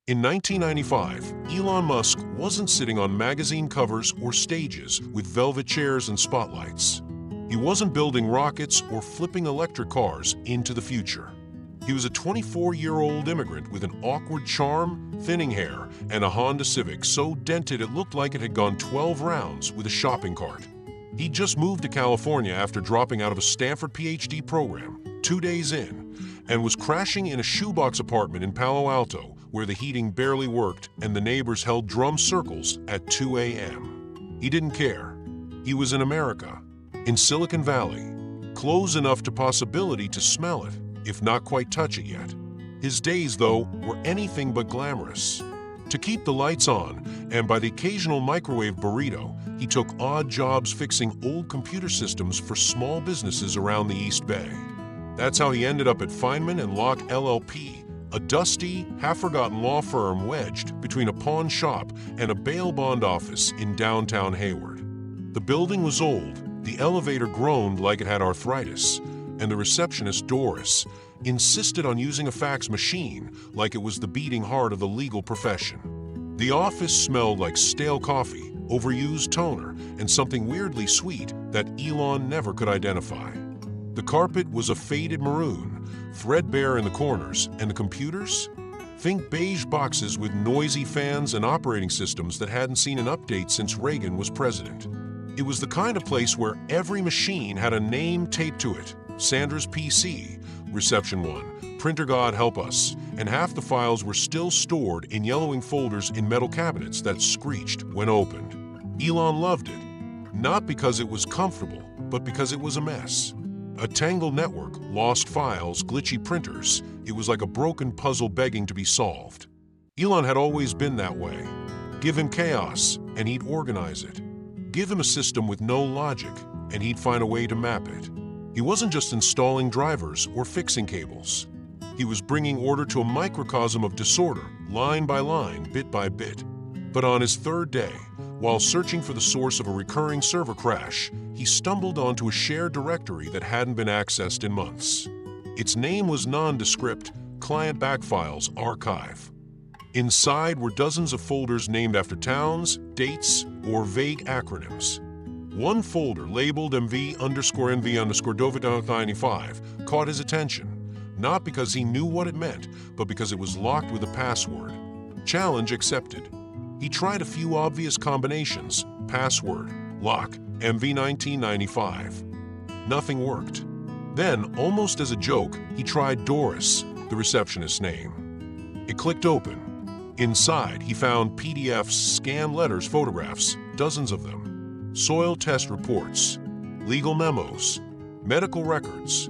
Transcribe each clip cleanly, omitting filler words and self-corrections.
In 1995, Elon Musk wasn't sitting on magazine covers or stages with velvet chairs and spotlights. He wasn't building rockets or flipping electric cars into the future. He was a 24-year-old immigrant with an awkward charm, thinning hair, and a Honda Civic so dented it looked like it had gone 12 rounds with a shopping cart. He'd just moved to California after dropping out of a Stanford PhD program 2 days in, and was crashing in a shoebox apartment in Palo Alto where the heating barely worked and the neighbors held drum circles at 2 a.m. He didn't care. He was in America, in Silicon Valley, close enough to possibility to smell it, if not quite touch it yet. His days, though, were anything but glamorous. To keep the lights on, and by the occasional microwave burrito, he took odd jobs fixing old computer systems for small businesses around the East Bay. That's how he ended up at Feynman & Locke LLP, a dusty, half-forgotten law firm wedged between a pawn shop and a bail bond office in downtown Hayward. The building was old, the elevator groaned like it had arthritis, and the receptionist, Doris, insisted on using a fax machine like it was the beating heart of the legal profession. The office smelled like stale coffee, overused toner, and something weirdly sweet that Elon never could identify. The carpet was a faded maroon, threadbare in the corners, and the computers? Think beige boxes with noisy fans and operating systems that hadn't seen an update since Reagan was president. It was the kind of place where every machine had a name taped to it: Sandra's PC, Reception 1, Printer God Help Us, and half the files were still stored in yellowing folders in metal cabinets that screeched when opened. Elon loved it, not because it was comfortable, but because it was a mess. A tangled network, lost files, glitchy printers. It was like a broken puzzle begging to be solved. Elon had always been that way. Give him chaos, and he'd organize it. Give him a system with no logic, and he'd find a way to map it. He wasn't just installing drivers or fixing cables. He was bringing order to a microcosm of disorder, line by line, bit by bit. But on his third day, while searching for the source of a recurring server crash, he stumbled onto a shared directory that hadn't been accessed in months. Its name was nondescript, Client Backfiles Archive. Inside were dozens of folders named after towns, dates, or vague acronyms. One folder labeled MV_NV_Dovid95 caught his attention, not because he knew what it meant, but because it was locked with a password. Challenge accepted. He tried a few obvious combinations: password, lock, MV1995. Nothing worked. Then, almost as a joke, he tried Doris, the receptionist's name. It clicked open. Inside, he found PDFs, scanned letters, photographs, dozens of them, soil test reports, legal memos, medical records.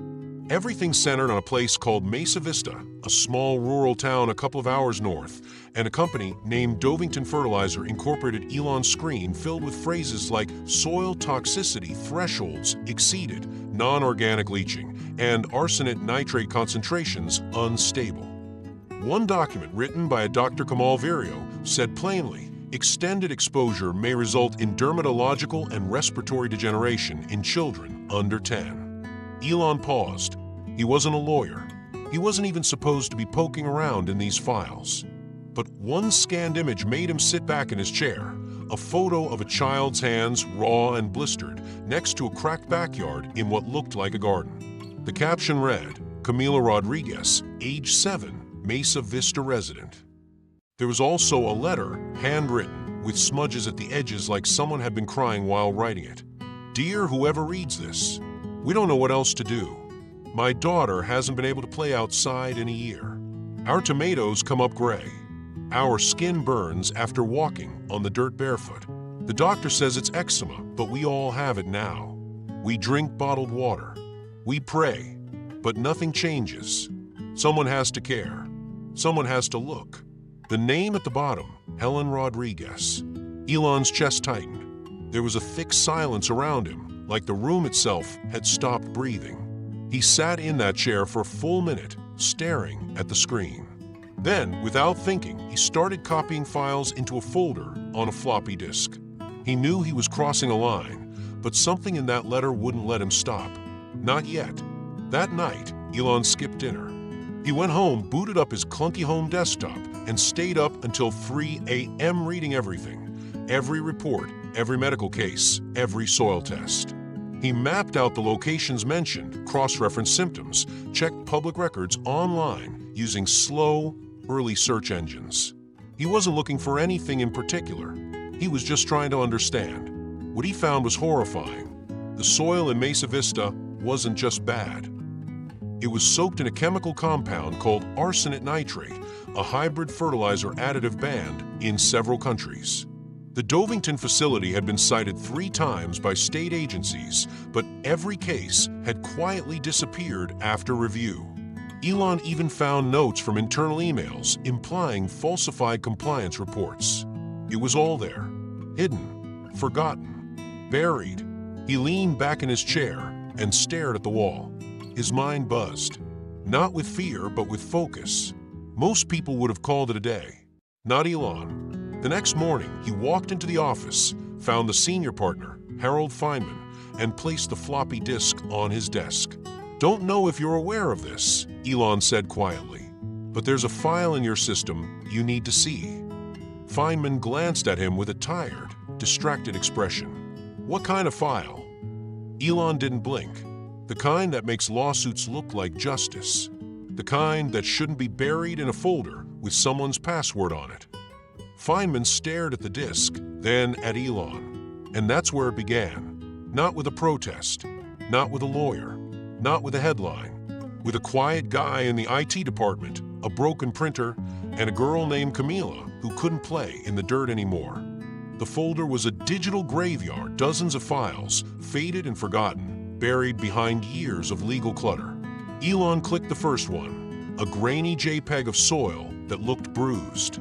Everything centered on a place called Mesa Vista, a small rural town a couple of hours north, and a company named Dovington Fertilizer incorporated Elon's screen filled with phrases like soil toxicity thresholds exceeded, non-organic leaching, and arsenate nitrate concentrations unstable. One document written by a Dr. Kamal Virio said plainly, extended exposure may result in dermatological and respiratory degeneration in children under 10. Elon paused. He wasn't a lawyer. He wasn't even supposed to be poking around in these files. But one scanned image made him sit back in his chair, a photo of a child's hands, raw and blistered, next to a cracked backyard in what looked like a garden. The caption read, Camila Rodriguez, age 7, Mesa Vista resident. There was also a letter, handwritten, with smudges at the edges like someone had been crying while writing it. Dear whoever reads this, we don't know what else to do. My daughter hasn't been able to play outside in a year. Our tomatoes come up gray. Our skin burns after walking on the dirt barefoot. The doctor says it's eczema, but we all have it now. We drink bottled water. We pray, but nothing changes. Someone has to care. Someone has to look. The name at the bottom, Helen Rodriguez. Elon's chest tightened. There was a thick silence around him, like the room itself had stopped breathing. He sat in that chair for a full minute, staring at the screen. Then, without thinking, he started copying files into a folder on a floppy disk. He knew he was crossing a line, but something in that letter wouldn't let him stop. Not yet. That night, Elon skipped dinner. He went home, booted up his clunky home desktop, and stayed up until 3 a.m. reading everything. Every report, every medical case, every soil test. He mapped out the locations mentioned, cross-referenced symptoms, checked public records online using slow, early search engines. He wasn't looking for anything in particular. He was just trying to understand. What he found was horrifying. The soil in Mesa Vista wasn't just bad. It was soaked in a chemical compound called arsenate nitrate, a hybrid fertilizer additive banned in several countries. The Dovington facility had been cited 3 times by state agencies, but every case had quietly disappeared after review. Elon even found notes from internal emails implying falsified compliance reports. It was all there, hidden, forgotten, buried. He leaned back in his chair and stared at the wall. His mind buzzed, not with fear, but with focus. Most people would have called it a day. Not Elon. The next morning, he walked into the office, found the senior partner, Harold Feynman, and placed the floppy disk on his desk. "Don't know if you're aware of this," Elon said quietly, "but there's a file in your system you need to see." Feynman glanced at him with a tired, distracted expression. "What kind of file?" Elon didn't blink. The kind that makes lawsuits look like justice. The kind that shouldn't be buried in a folder with someone's password on it. Feynman stared at the disk, then at Elon. And that's where it began. Not with a protest, not with a lawyer, not with a headline. With a quiet guy in the IT department, a broken printer, and a girl named Camila who couldn't play in the dirt anymore. The folder was a digital graveyard, dozens of files, faded and forgotten, buried behind years of legal clutter. Elon clicked the first one, a grainy JPEG of soil that looked bruised.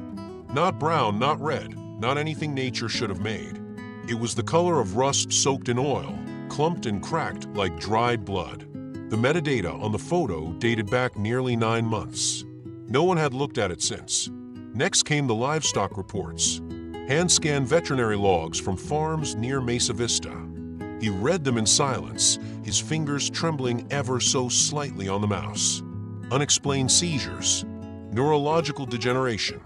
Not brown, not red, not anything nature should have made. It was the color of rust soaked in oil, clumped and cracked like dried blood. The metadata on the photo dated back nearly 9 months. No one had looked at it since. Next came the livestock reports, hand-scanned veterinary logs from farms near Mesa Vista. He read them in silence, his fingers trembling ever so slightly on the mouse. Unexplained seizures, neurological degeneration,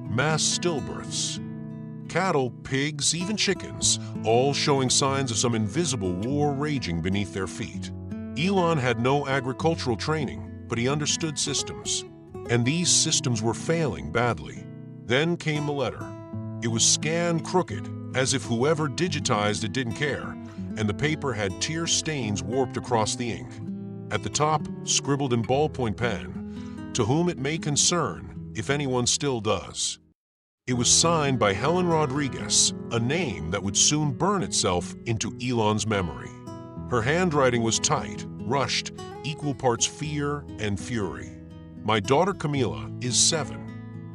mass stillbirths. Cattle, pigs, even chickens, all showing signs of some invisible war raging beneath their feet. Elon had no agricultural training, but he understood systems. And these systems were failing badly. Then came the letter. It was scanned crooked, as if whoever digitized it didn't care, and the paper had tear stains warped across the ink. At the top, scribbled in ballpoint pen, "To whom it may concern, if anyone still does." It was signed by Helen Rodriguez, a name that would soon burn itself into Elon's memory. Her handwriting was tight, rushed, equal parts fear and fury. "My daughter Camila is 7.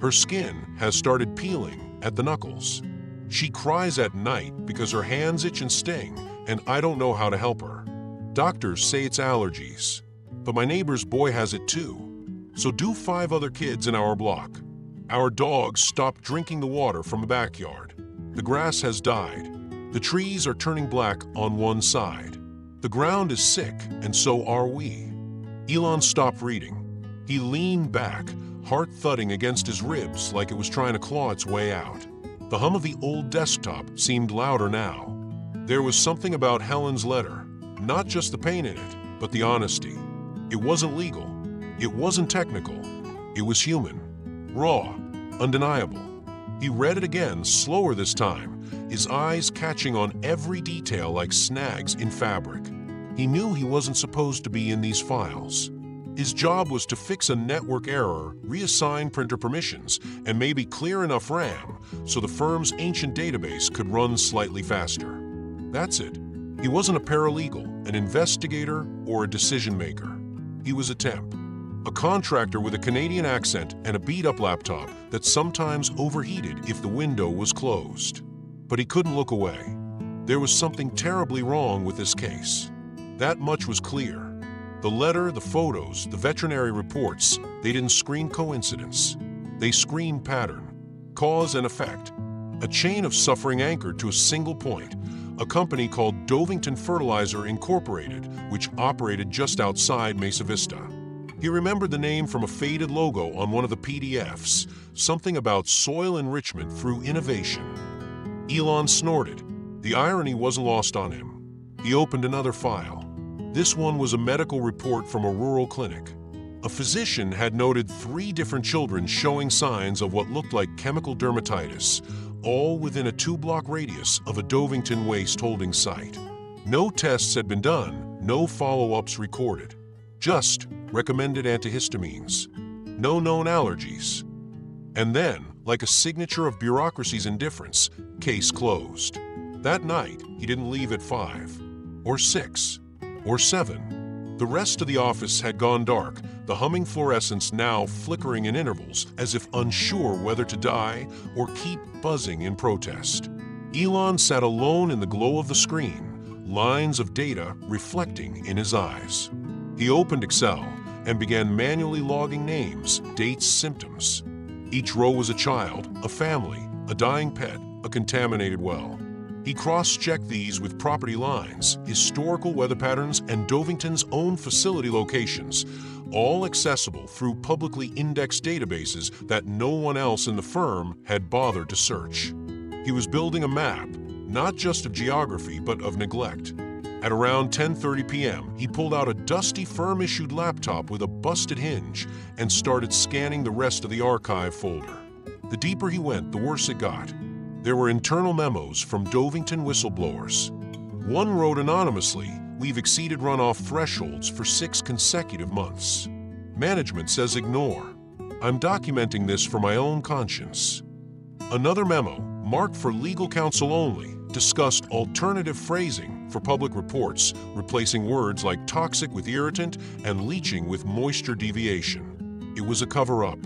Her skin has started peeling at the knuckles. She cries at night because her hands itch and sting, and I don't know how to help her. Doctors say it's allergies, but my neighbor's boy has it too. So do 5 other kids in our block. Our dogs stopped drinking the water from the backyard. The grass has died. The trees are turning black on one side. The ground is sick, and so are we." Elon stopped reading. He leaned back, heart thudding against his ribs like it was trying to claw its way out. The hum of the old desktop seemed louder now. There was something about Helen's letter, not just the pain in it, but the honesty. It wasn't legal. It wasn't technical. It was human. Raw, undeniable. He read it again, slower this time, his eyes catching on every detail like snags in fabric. He knew he wasn't supposed to be in these files. His job was to fix a network error, reassign printer permissions, and maybe clear enough RAM so the firm's ancient database could run slightly faster. That's it. He wasn't a paralegal, an investigator, or a decision maker. He was a temp. A contractor with a Canadian accent and a beat-up laptop that sometimes overheated if the window was closed. But he couldn't look away. There was something terribly wrong with this case. That much was clear. The letter, the photos, the veterinary reports, they didn't scream coincidence. They screamed pattern, cause and effect. A chain of suffering anchored to a single point, a company called Dovington Fertilizer Incorporated, which operated just outside Mesa Vista. He remembered the name from a faded logo on one of the PDFs, something about soil enrichment through innovation. Elon snorted. The irony wasn't lost on him. He opened another file. This one was a medical report from a rural clinic. A physician had noted 3 different children showing signs of what looked like chemical dermatitis, all within a 2-block radius of a Dovington waste holding site. No tests had been done, no follow-ups recorded. Just recommended antihistamines. No known allergies. And then, like a signature of bureaucracy's indifference, case closed. That night, he didn't leave at 5, or 6, or 7. The rest of the office had gone dark, the humming fluorescence now flickering in intervals as if unsure whether to die or keep buzzing in protest. Elon sat alone in the glow of the screen, lines of data reflecting in his eyes. He opened Excel and began manually logging names, dates, symptoms. Each row was a child, a family, a dying pet, a contaminated well. He cross-checked these with property lines, historical weather patterns, and Dovington's own facility locations, all accessible through publicly indexed databases that no one else in the firm had bothered to search. He was building a map, not just of geography, but of neglect. At around 10:30 p.m., he pulled out a dusty firm-issued laptop with a busted hinge and started scanning the rest of the archive folder. The deeper he went, the worse it got. There were internal memos from Dovington whistleblowers. One wrote anonymously, "We've exceeded runoff thresholds for 6 consecutive months. Management says ignore. I'm documenting this for my own conscience." Another memo, marked for legal counsel only, discussed alternative phrasing for public reports, replacing words like toxic with irritant and leaching with moisture deviation. It was a cover-up,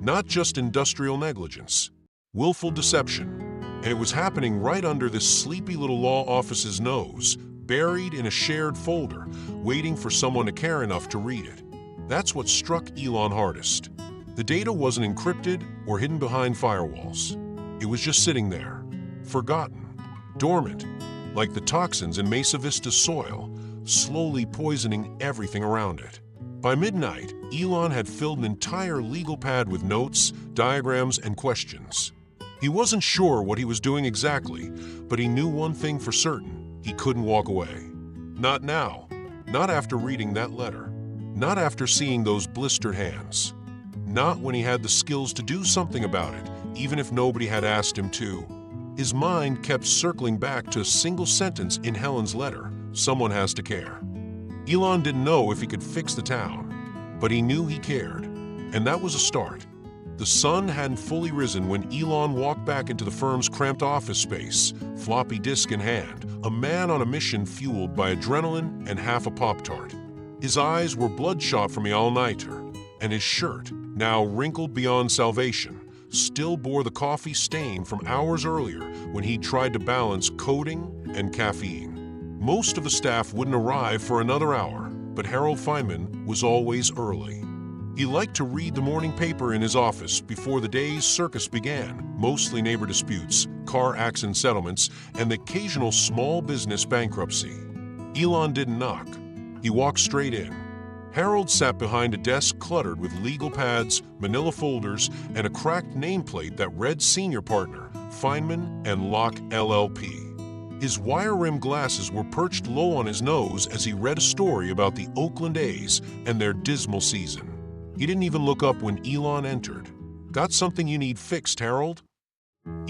not just industrial negligence, willful deception. And it was happening right under this sleepy little law office's nose, buried in a shared folder, waiting for someone to care enough to read it. That's what struck Elon hardest. The data wasn't encrypted or hidden behind firewalls. It was just sitting there, forgotten, dormant, like the toxins in Mesa Vista's soil, slowly poisoning everything around it. By midnight, Elon had filled an entire legal pad with notes, diagrams, and questions. He wasn't sure what he was doing exactly, but he knew one thing for certain: he couldn't walk away. Not now. Not after reading that letter. Not after seeing those blistered hands. Not when he had the skills to do something about it, even if nobody had asked him to. His mind kept circling back to a single sentence in Helen's letter: someone has to care. Elon didn't know if he could fix the town, but he knew he cared, and that was a start. The sun hadn't fully risen when Elon walked back into the firm's cramped office space, floppy disk in hand, a man on a mission fueled by adrenaline and half a Pop-Tart. His eyes were bloodshot from the all-nighter, and his shirt, now wrinkled beyond salvation, still bore the coffee stain from hours earlier when he tried to balance coding and caffeine. Most of the staff wouldn't arrive for another hour, but Harold Feynman was always early. He liked to read the morning paper in his office before the day's circus began, mostly neighbor disputes, car accident settlements, and the occasional small business bankruptcy. Elon didn't knock. He walked straight in. Harold sat behind a desk cluttered with legal pads, manila folders, and a cracked nameplate that read Senior Partner, Feynman and Locke LLP. His wire-rimmed glasses were perched low on his nose as he read a story about the Oakland A's and their dismal season. He didn't even look up when Elon entered. "Got something you need fixed, Harold?"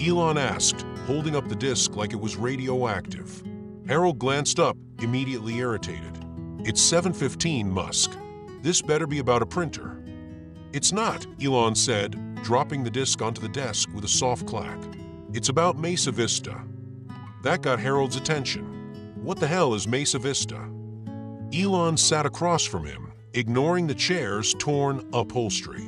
Elon asked, holding up the disk like it was radioactive. Harold glanced up, immediately irritated. "It's 7:15, Musk. This better be about a printer." "It's not," Elon said, dropping the disk onto the desk with a soft clack. "It's about Mesa Vista." That got Harold's attention. What the hell is Mesa Vista? Elon sat across from him, ignoring the chair's torn upholstery.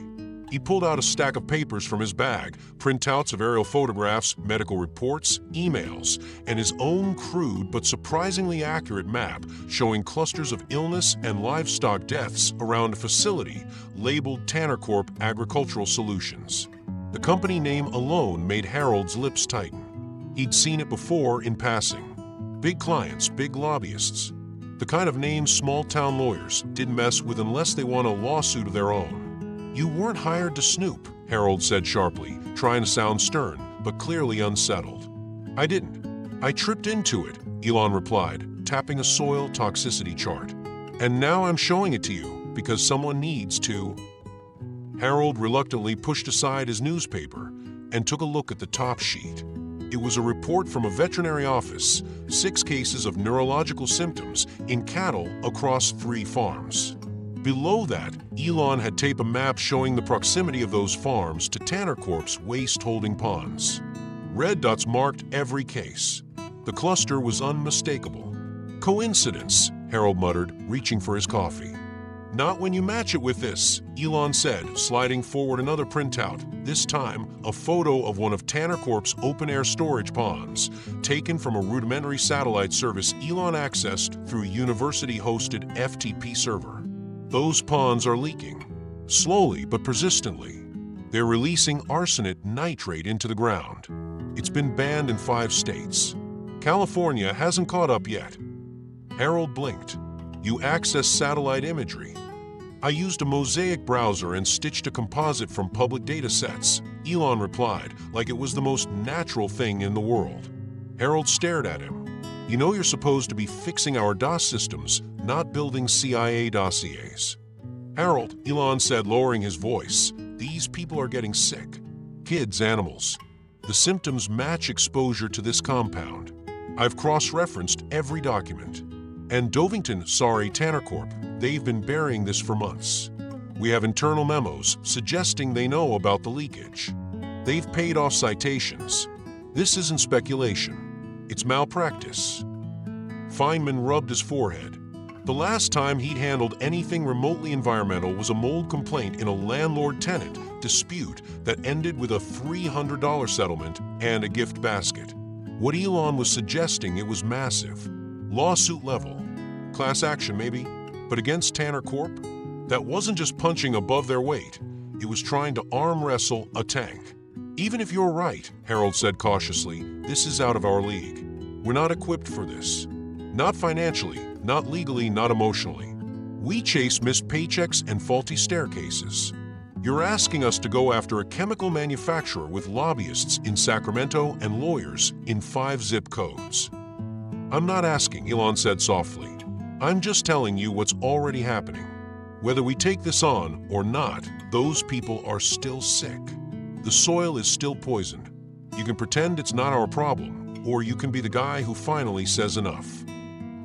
He pulled out a stack of papers from his bag, printouts of aerial photographs, medical reports, emails, and his own crude but surprisingly accurate map showing clusters of illness and livestock deaths around a facility labeled Tanner Corp Agricultural Solutions. The company name alone made Harold's lips tighten. He'd seen it before in passing. Big clients, big lobbyists. The kind of names small-town lawyers didn't mess with unless they won a lawsuit of their own. You weren't hired to snoop, Harold said sharply, trying to sound stern, but clearly unsettled. I didn't. I tripped into it, Elon replied, tapping a soil toxicity chart. And now I'm showing it to you, because someone needs to. Harold reluctantly pushed aside his newspaper and took a look at the top sheet. It was a report from a veterinary office, 6 cases of neurological symptoms in cattle across 3 farms. Below that, Elon had taped a map showing the proximity of those farms to Tanner Corp's waste-holding ponds. Red dots marked every case. The cluster was unmistakable. Coincidence, Harold muttered, reaching for his coffee. Not when you match it with this, Elon said, sliding forward another printout, this time a photo of one of Tanner Corp's open-air storage ponds, taken from a rudimentary satellite service Elon accessed through a university-hosted FTP server. Those ponds are leaking, slowly but persistently. They're releasing arsenic nitrate into the ground. It's been banned in 5 states. California hasn't caught up yet. Harold blinked. You access satellite imagery. I used a mosaic browser and stitched a composite from public data sets, Elon replied, like it was the most natural thing in the world. Harold stared at him. You know you're supposed to be fixing our DOS systems, not building CIA dossiers. Harold, Elon said, lowering his voice, these people are getting sick. Kids, animals. The symptoms match exposure to this compound. I've cross-referenced every document. And Tanner Corp, they've been burying this for months. We have internal memos suggesting they know about the leakage. They've paid off citations. This isn't speculation. It's malpractice. Feynman rubbed his forehead. The last time he'd handled anything remotely environmental was a mold complaint in a landlord-tenant dispute that ended with a $300 settlement and a gift basket. What Elon was suggesting, it was massive. Lawsuit level. Class action, maybe. But against Tanner Corp? That wasn't just punching above their weight. It was trying to arm wrestle a tank. Even if you're right, Harold said cautiously, this is out of our league. We're not equipped for this. Not financially, not legally, not emotionally. We chase missed paychecks and faulty staircases. You're asking us to go after a chemical manufacturer with lobbyists in Sacramento and lawyers in 5 zip codes. I'm not asking, Elon said softly. I'm just telling you what's already happening. Whether we take this on or not, those people are still sick. The soil is still poisoned. You can pretend it's not our problem, or you can be the guy who finally says enough.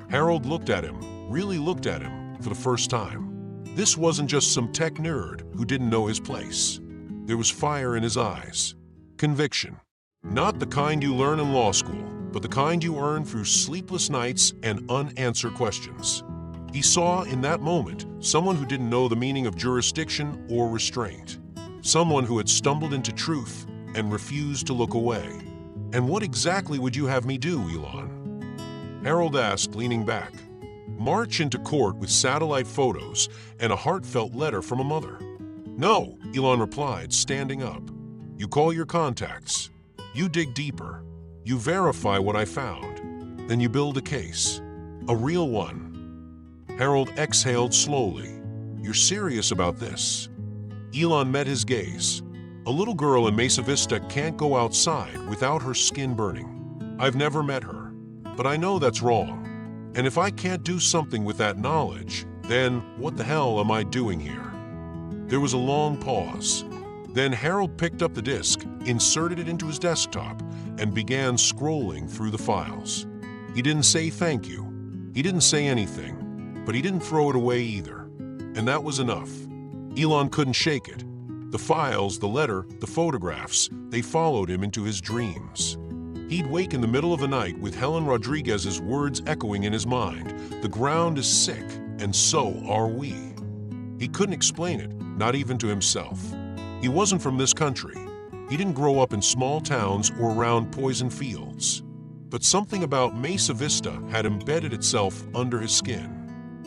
Harold looked at him, really looked at him, for the first time. This wasn't just some tech nerd who didn't know his place. There was fire in his eyes. Conviction. Not the kind you learn in law school, but the kind you earn through sleepless nights and unanswered questions. He saw in that moment someone who didn't know the meaning of jurisdiction or restraint. Someone who had stumbled into truth and refused to look away. And what exactly would you have me do, Elon? Harold asked, leaning back. March into court with satellite photos and a heartfelt letter from a mother. No, Elon replied, standing up. You call your contacts. You dig deeper. You verify what I found. Then you build a case. A real one. Harold exhaled slowly. You're serious about this? Elon met his gaze. A little girl in Mesa Vista can't go outside without her skin burning. I've never met her, but I know that's wrong. And if I can't do something with that knowledge, then what the hell am I doing here? There was a long pause. Then Harold picked up the disk, inserted it into his desktop, and began scrolling through the files. He didn't say thank you. He didn't say anything, but he didn't throw it away either. And that was enough. Elon couldn't shake it. The files, the letter, the photographs, they followed him into his dreams. He'd wake in the middle of the night with Helen Rodriguez's words echoing in his mind. The ground is sick, and so are we. He couldn't explain it, not even to himself. He wasn't from this country. He didn't grow up in small towns or around poison fields. But something about Mesa Vista had embedded itself under his skin.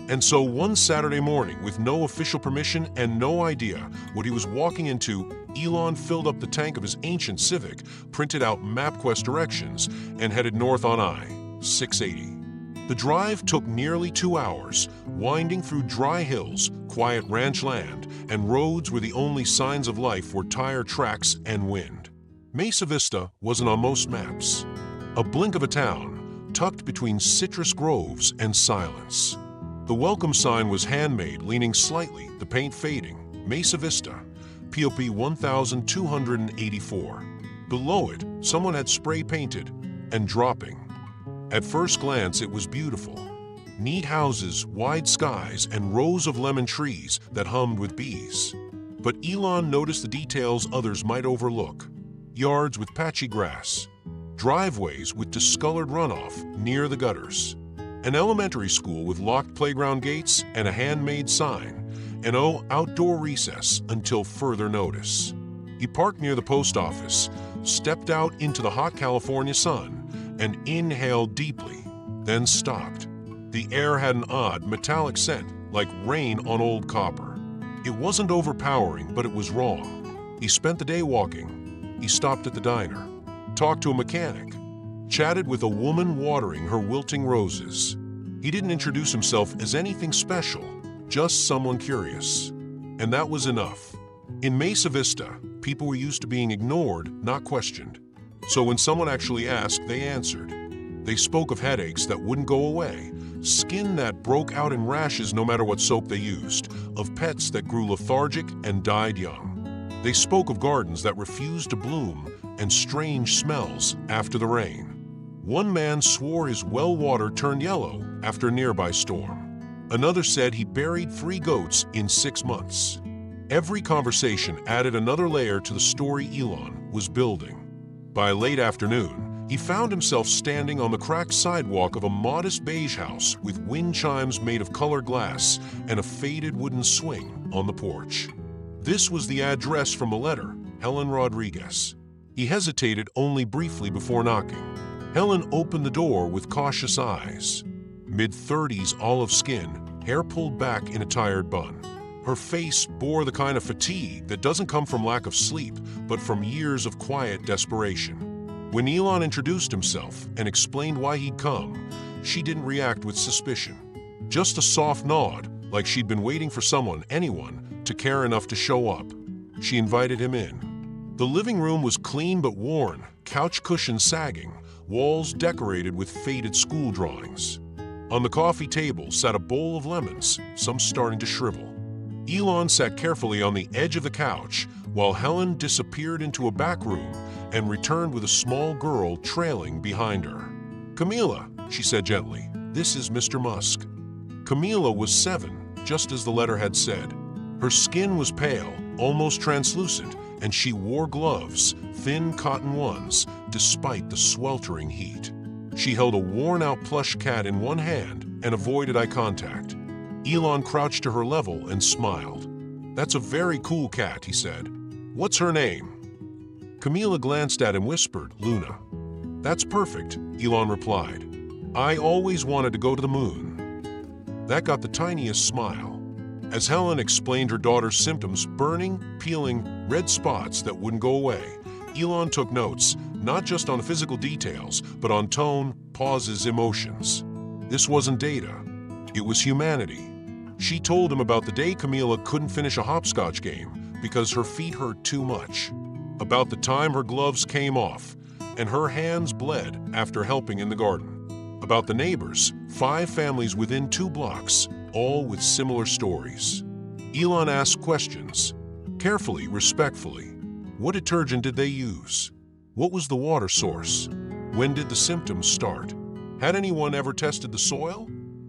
And so one Saturday morning, with no official permission and no idea what he was walking into, Elon filled up the tank of his ancient Civic, printed out MapQuest directions, and headed north on I-680. The drive took nearly 2 hours, winding through dry hills, quiet ranch land, and roads where the only signs of life were tire tracks and wind. Mesa Vista wasn't on most maps. A blink of a town, tucked between citrus groves and silence. The welcome sign was handmade, leaning slightly, the paint fading. Mesa Vista, POP 1284. Below it, someone had spray painted, and dropping. At first glance, it was beautiful. Neat houses, wide skies, and rows of lemon trees that hummed with bees. But Elon noticed the details others might overlook. Yards with patchy grass. Driveways with discolored runoff near the gutters. An elementary school with locked playground gates and a handmade sign. And outdoor recess until further notice. He parked near the post office, stepped out into the hot California sun, and inhaled deeply, then stopped. The air had an odd, metallic scent, like rain on old copper. It wasn't overpowering, but it was wrong. He spent the day walking. He stopped at the diner, talked to a mechanic, chatted with a woman watering her wilting roses. He didn't introduce himself as anything special, just someone curious. And that was enough. In Mesa Vista, people were used to being ignored, not questioned. So when someone actually asked, they answered. They spoke of headaches that wouldn't go away, skin that broke out in rashes no matter what soap they used, of pets that grew lethargic and died young. They spoke of gardens that refused to bloom and strange smells after the rain. One man swore his well water turned yellow after a nearby storm. Another said he buried 3 goats in 6 months. Every conversation added another layer to the story Elon was building. By late afternoon, he found himself standing on the cracked sidewalk of a modest beige house with wind chimes made of colored glass and a faded wooden swing on the porch. This was the address from the letter, Helen Rodriguez. He hesitated only briefly before knocking. Helen opened the door with cautious eyes. Mid-30s olive skin, hair pulled back in a tired bun. Her face bore the kind of fatigue that doesn't come from lack of sleep, but from years of quiet desperation. When Elon introduced himself and explained why he'd come, she didn't react with suspicion. Just a soft nod, like she'd been waiting for someone, anyone, to care enough to show up. She invited him in. The living room was clean but worn, couch cushions sagging, walls decorated with faded school drawings. On the coffee table sat a bowl of lemons, some starting to shrivel. Elon sat carefully on the edge of the couch while Helen disappeared into a back room and returned with a small girl trailing behind her. "Camila," she said gently, "this is Mr. Musk." Camila was 7, just as the letter had said. Her skin was pale, almost translucent, and she wore gloves, thin cotton ones, despite the sweltering heat. She held a worn-out plush cat in one hand and avoided eye contact. Elon crouched to her level and smiled. "That's a very cool cat," he said. "What's her name?" Camila glanced at him, whispered, "Luna." "That's perfect," Elon replied. "I always wanted to go to the moon." That got the tiniest smile. As Helen explained her daughter's symptoms, burning, peeling, red spots that wouldn't go away, Elon took notes, not just on the physical details, but on tone, pauses, emotions. This wasn't data. It was humanity. She told him about the day Camila couldn't finish a hopscotch game because her feet hurt too much. About the time her gloves came off and her hands bled after helping in the garden. About the neighbors, 5 families within 2 blocks, all with similar stories. Elon asked questions, carefully, respectfully. What detergent did they use? What was the water source? When did the symptoms start? Had anyone ever tested the soil?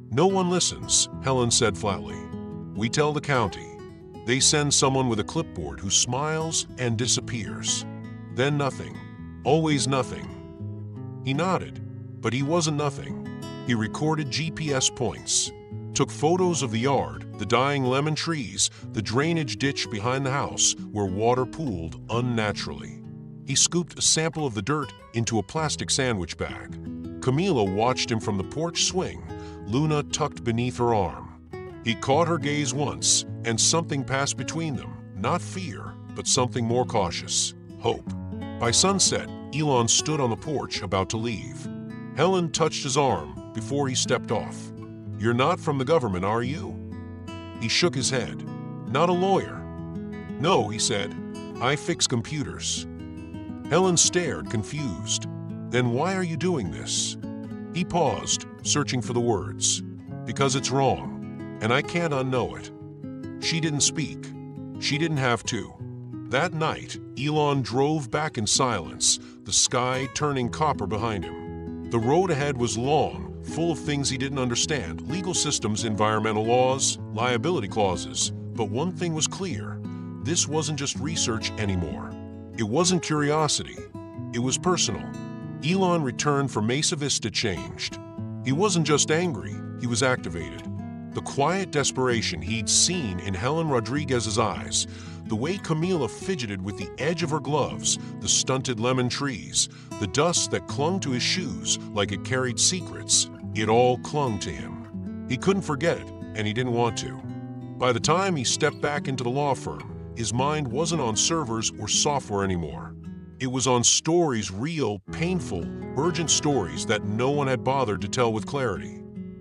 "No one listens," Helen said flatly. "We tell the county. They send someone with a clipboard who smiles and disappears. Then nothing. Always nothing." He nodded, but he wasn't nothing. He recorded GPS points, took photos of the yard, the dying lemon trees, the drainage ditch behind the house where water pooled unnaturally. He scooped a sample of the dirt into a plastic sandwich bag. Camila watched him from the porch swing, Luna tucked beneath her arm. He caught her gaze once, and something passed between them, not fear, but something more cautious, hope. By sunset, Elon stood on the porch about to leave. Helen touched his arm, before he stepped off. "You're not from the government, are you?" He shook his head. "Not a lawyer." "No," he said. "I fix computers." Helen stared, confused. "Then why are you doing this?" He paused, searching for the words. "Because it's wrong, and I can't unknow it." She didn't speak. She didn't have to. That night, Elon drove back in silence, the sky turning copper behind him. The road ahead was long, full of things he didn't understand: legal systems, environmental laws, liability clauses. But one thing was clear: this wasn't just research anymore. It wasn't curiosity. It was personal. Elon returned for Mesa Vista changed. He wasn't just angry, he was activated. The quiet desperation he'd seen in Helen Rodriguez's eyes, the way Camila fidgeted with the edge of her gloves, the stunted lemon trees, the dust that clung to his shoes like it carried secrets, it all clung to him. He couldn't forget it, and he didn't want to. By the time he stepped back into the law firm, his mind wasn't on servers or software anymore. It was on stories, real, painful, urgent stories that no one had bothered to tell with clarity.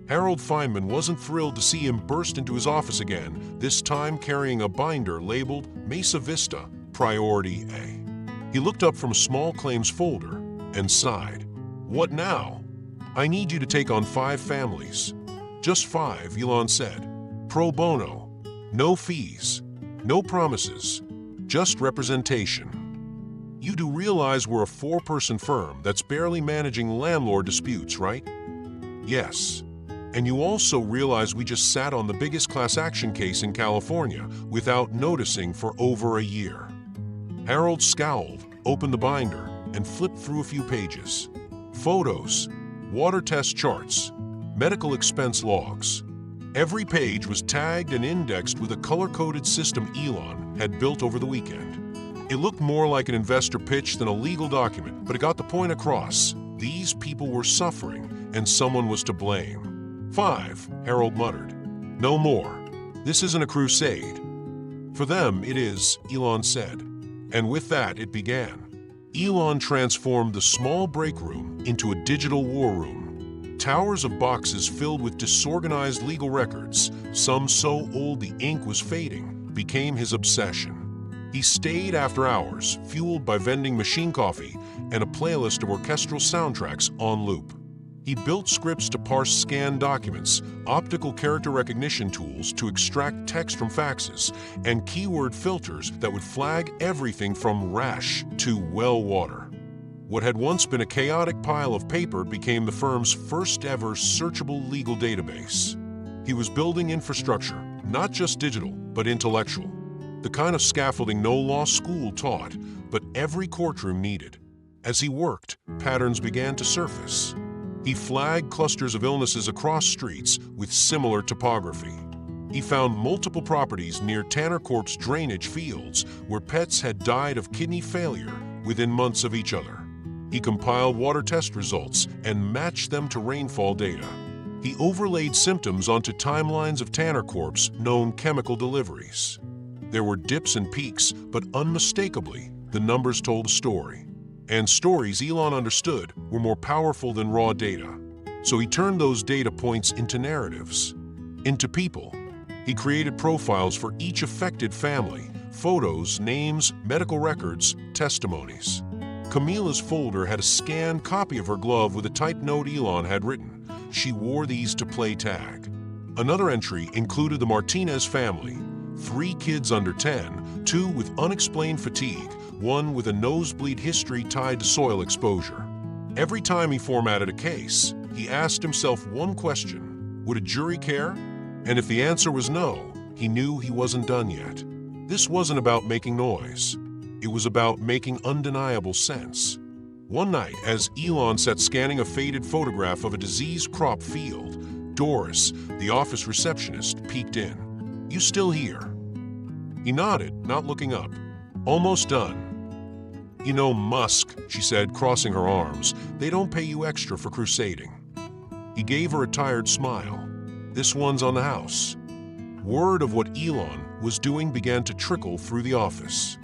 Harold Feynman wasn't thrilled to see him burst into his office again, this time carrying a binder labeled Mesa Vista, Priority A. He looked up from a small claims folder and sighed. "What now?" "I need you to take on 5 families." "Just 5, Elon said. "Pro bono. No fees. No promises. Just representation. You do realize we're a 4-person firm that's barely managing landlord disputes, right?" "Yes." "And you also realize we just sat on the biggest class action case in California without noticing for over a year." Harold scowled, opened the binder, and flipped through a few pages. Photos, water test charts, medical expense logs. Every page was tagged and indexed with a color-coded system Elon had built over the weekend. It looked more like an investor pitch than a legal document, but it got the point across. These people were suffering, and someone was to blame. 5, Harold muttered. "No more. This isn't a crusade." "For them, it is," Elon said. And with that, it began. Elon transformed the small break room into a digital war room. Towers of boxes filled with disorganized legal records, some so old the ink was fading, became his obsession. He stayed after hours, fueled by vending machine coffee and a playlist of orchestral soundtracks on loop. He built scripts to parse scanned documents, optical character recognition tools to extract text from faxes, and keyword filters that would flag everything from rash to well water. What had once been a chaotic pile of paper became the firm's first ever searchable legal database. He was building infrastructure, not just digital, but intellectual. The kind of scaffolding no law school taught, but every courtroom needed. As he worked, patterns began to surface. He flagged clusters of illnesses across streets with similar topography. He found multiple properties near Tanner Corp's drainage fields where pets had died of kidney failure within months of each other. He compiled water test results and matched them to rainfall data. He overlaid symptoms onto timelines of Tanner Corp's known chemical deliveries. There were dips and peaks, but unmistakably, the numbers told a story. And stories Elon understood were more powerful than raw data. So he turned those data points into narratives, into people. He created profiles for each affected family, photos, names, medical records, testimonies. Camila's folder had a scanned copy of her glove with a typed note Elon had written. She wore these to play tag. Another entry included the Martinez family, 3 kids under 10, 2 with unexplained fatigue, 1 with a nosebleed history tied to soil exposure. Every time he formatted a case, he asked himself one question: would a jury care? And if the answer was no, he knew he wasn't done yet. This wasn't about making noise. It was about making undeniable sense. One night, as Elon sat scanning a faded photograph of a diseased crop field, Doris, the office receptionist, peeked in. "You still here?" He nodded, not looking up. "Almost done." "You know, Musk," she said, crossing her arms, "they don't pay you extra for crusading." He gave her a tired smile. "This one's on the house." Word of what Elon was doing began to trickle through the office.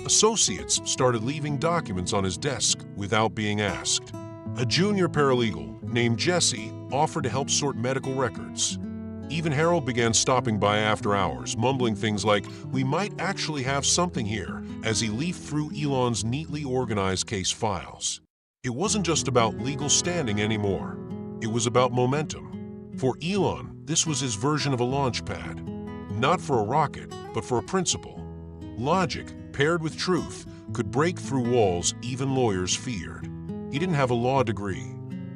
Associates started leaving documents on his desk without being asked. A junior paralegal named Jesse offered to help sort medical records. Even Harold began stopping by after hours, mumbling things like, "We might actually have something here," as he leafed through Elon's neatly organized case files. It wasn't just about legal standing anymore. It was about momentum. For Elon, this was his version of a launch pad. Not for a rocket, but for a principle. Logic, paired with truth, could break through walls even lawyers feared. He didn't have a law degree.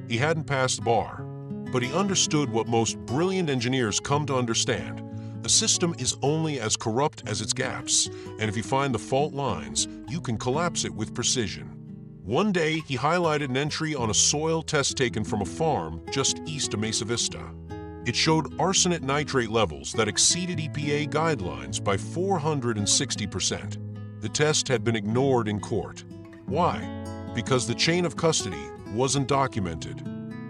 He hadn't passed bar. But he understood what most brilliant engineers come to understand. A system is only as corrupt as its gaps, and if you find the fault lines, you can collapse it with precision. One day, he highlighted an entry on a soil test taken from a farm just east of Mesa Vista. It showed arsenate nitrate levels that exceeded EPA guidelines by 460%. The test had been ignored in court. Why? Because the chain of custody wasn't documented.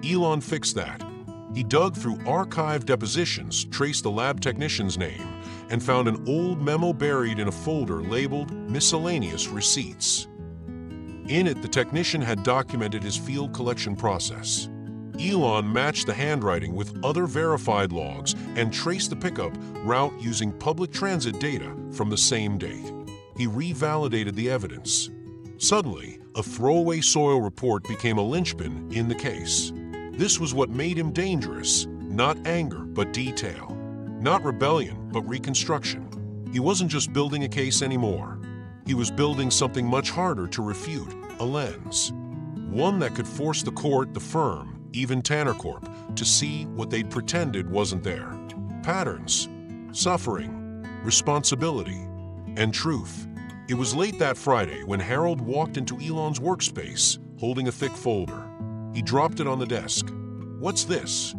Elon fixed that. He dug through archived depositions, traced the lab technician's name, and found an old memo buried in a folder labeled Miscellaneous Receipts. In it, the technician had documented his field collection process. Elon matched the handwriting with other verified logs and traced the pickup route using public transit data from the same date. He revalidated the evidence. Suddenly, a throwaway soil report became a linchpin in the case. This was what made him dangerous, not anger, but detail. Not rebellion, but reconstruction. He wasn't just building a case anymore. He was building something much harder to refute, a lens. One that could force the court, the firm, even Tanner Corp, to see what they'd pretended wasn't there. Patterns, suffering, responsibility, and truth. It was late that Friday when Harold walked into Elon's workspace, holding a thick folder. He dropped it on the desk. "What's this?"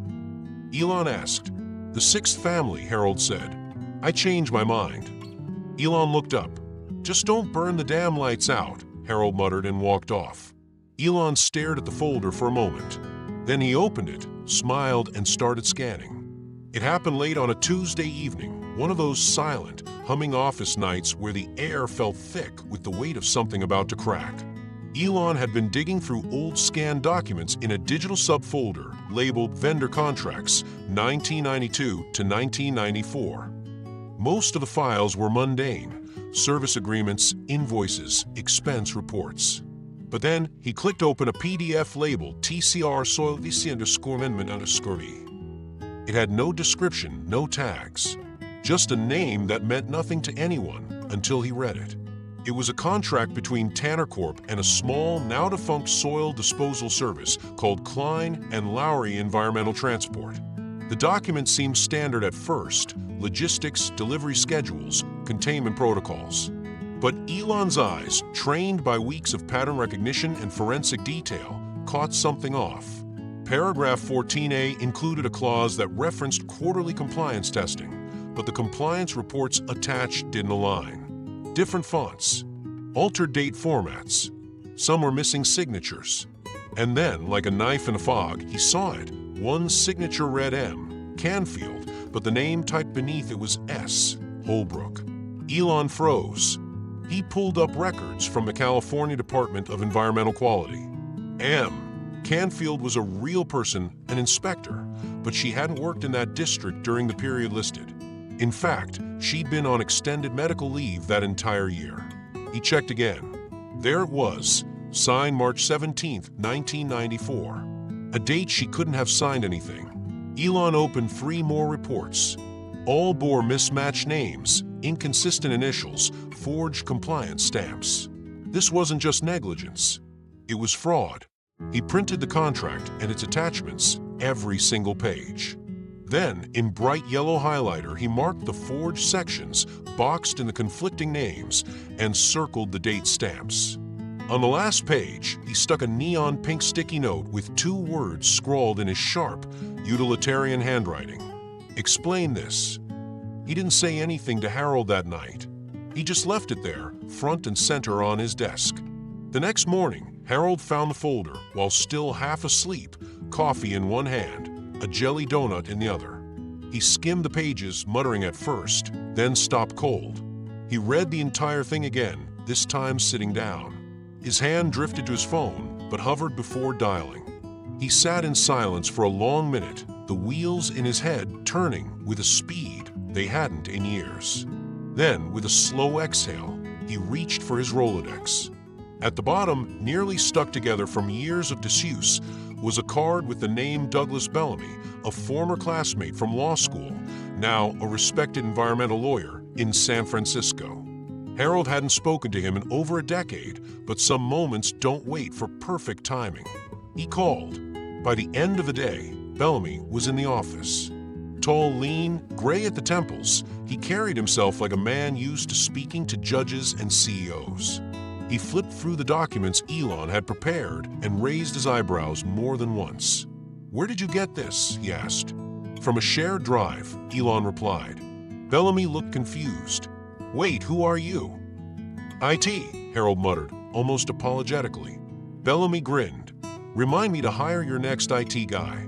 Elon asked. "The sixth family," Harold said. "I changed my mind." Elon looked up. "Just don't burn the damn lights out," Harold muttered and walked off. Elon stared at the folder for a moment. Then he opened it, smiled, and started scanning. It happened late on a Tuesday evening, one of those silent, humming office nights where the air felt thick with the weight of something about to crack. Elon had been digging through old scanned documents in a digital subfolder labeled Vendor Contracts 1992 to 1994. Most of the files were mundane: service agreements, invoices, expense reports. But then he clicked open a PDF labeled TCR Soil VC_Amendment_V. It had no description, no tags, just a name that meant nothing to anyone until he read it. It was a contract between Tanner Corp and a small, now-defunct soil disposal service called Klein and Lowry Environmental Transport. The document seemed standard at first: logistics, delivery schedules, containment protocols. But Elon's eyes, trained by weeks of pattern recognition and forensic detail, caught something off. Paragraph 14A included a clause that referenced quarterly compliance testing, but the compliance reports attached didn't align. Different fonts, altered date formats. Some were missing signatures. And then, like a knife in a fog, he saw it. One signature read M, Canfield, but the name typed beneath it was S, Holbrook. Elon froze. He pulled up records from the California Department of Environmental Quality. Canfield was a real person, an inspector, but she hadn't worked in that district during the period listed. In fact, she'd been on extended medical leave that entire year. He checked again. There it was, signed March 17, 1994. A date she couldn't have signed anything. Elon opened 3 more reports. All bore mismatched names, inconsistent initials, forged compliance stamps. This wasn't just negligence. It was fraud. He printed the contract and its attachments, every single page. Then, in bright yellow highlighter, he marked the forged sections, boxed in the conflicting names, and circled the date stamps. On the last page, he stuck a neon pink sticky note with 2 words scrawled in his sharp, utilitarian handwriting. "Explain this." He didn't say anything to Harold that night. He just left it there, front and center on his desk. The next morning, Harold found the folder while still half asleep, coffee in one hand, a jelly donut in the other. He skimmed the pages, muttering at first, then stopped cold. He read the entire thing again, this time sitting down. His hand drifted to his phone, but hovered before dialing. He sat in silence for a long minute, the wheels in his head turning with a speed they hadn't in years. Then, with a slow exhale, he reached for his Rolodex. At the bottom, nearly stuck together from years of disuse, was a card with the name Douglas Bellamy, a former classmate from law school, now a respected environmental lawyer in San Francisco. Harold hadn't spoken to him in over a decade, but some moments don't wait for perfect timing. He called. By the end of the day, Bellamy was in the office. Tall, lean, gray at the temples, he carried himself like a man used to speaking to judges and CEOs. He flipped through the documents Elon had prepared and raised his eyebrows more than once. "Where did you get this?" he asked. "From a shared drive," Elon replied. Bellamy looked confused. "Wait, who are you?" "IT," Harold muttered, almost apologetically. Bellamy grinned. "Remind me to hire your next IT guy."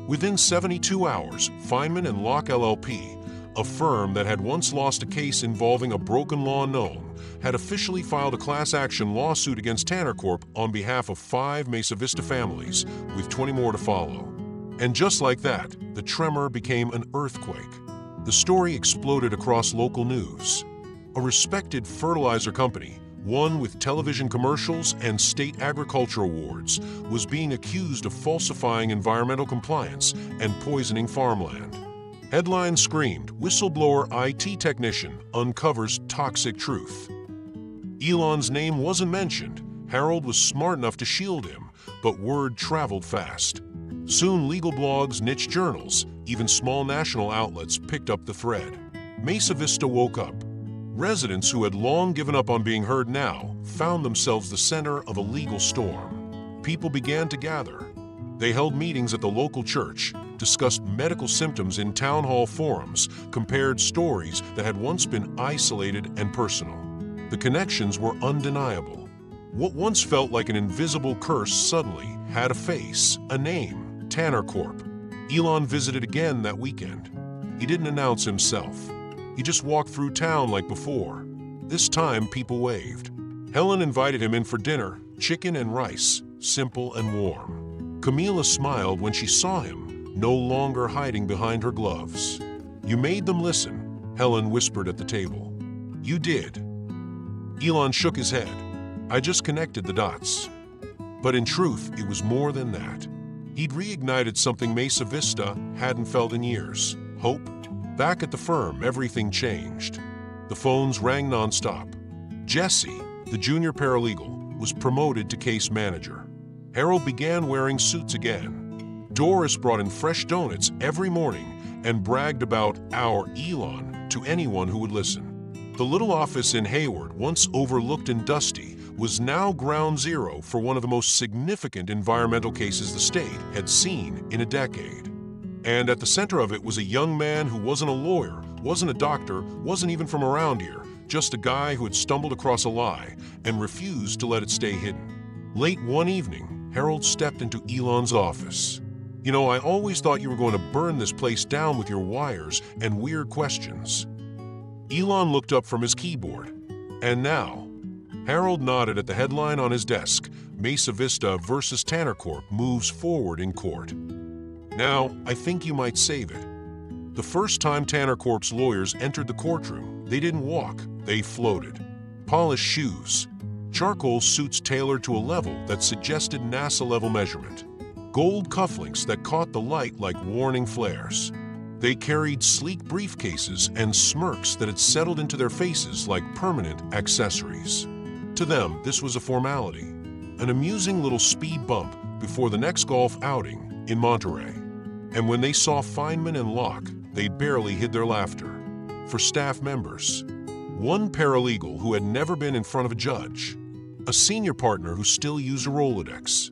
Within 72 hours, Feynman and Locke LLP, a firm that had once lost a case involving a broken law known, had officially filed a class action lawsuit against Tanner Corp on behalf of 5 Mesa Vista families, with 20 more to follow. And just like that, the tremor became an earthquake. The story exploded across local news. A respected fertilizer company, one with television commercials and state agriculture awards, was being accused of falsifying environmental compliance and poisoning farmland. Headlines screamed, "Whistleblower IT technician uncovers toxic truth." Elon's name wasn't mentioned. Harold was smart enough to shield him, but word traveled fast. Soon legal blogs, niche journals, even small national outlets picked up the thread. Mesa Vista woke up. Residents who had long given up on being heard now found themselves the center of a legal storm. People began to gather. They held meetings at the local church, discussed medical symptoms in town hall forums, compared stories that had once been isolated and personal. The connections were undeniable. What once felt like an invisible curse suddenly had a face, a name, Tanner Corp. Elon visited again that weekend. He didn't announce himself. He just walked through town like before. This time, people waved. Helen invited him in for dinner, chicken and rice, simple and warm. Camila smiled when she saw him, no longer hiding behind her gloves. "You made them listen," Helen whispered at the table. "You did." Elon shook his head. "I just connected the dots." But in truth, it was more than that. He'd reignited something Mesa Vista hadn't felt in years: hope. Back at the firm, everything changed. The phones rang nonstop. Jesse, the junior paralegal, was promoted to case manager. Harold began wearing suits again. Doris brought in fresh donuts every morning and bragged about our Elon to anyone who would listen. The little office in Hayward, once overlooked and dusty, was now ground zero for one of the most significant environmental cases the state had seen in a decade. And at the center of it was a young man who wasn't a lawyer, wasn't a doctor, wasn't even from around here, just a guy who had stumbled across a lie and refused to let it stay hidden. Late one evening, Harold stepped into Elon's office. "You know, I always thought you were going to burn this place down with your wires and weird questions." Elon looked up from his keyboard. "And now?" Harold nodded at the headline on his desk: Mesa Vista versus Tanner Corp moves forward in court. "Now, I think you might save it." The first time Tanner Corp's lawyers entered the courtroom, they didn't walk, they floated. Polished shoes, charcoal suits tailored to a level that suggested NASA-level measurement, gold cufflinks that caught the light like warning flares. They carried sleek briefcases and smirks that had settled into their faces like permanent accessories. To them, this was a formality, an amusing little speed bump before the next golf outing in Monterey. And when they saw Feynman and Locke, they barely hid their laughter. For staff members, one paralegal who had never been in front of a judge, a senior partner who still used a Rolodex,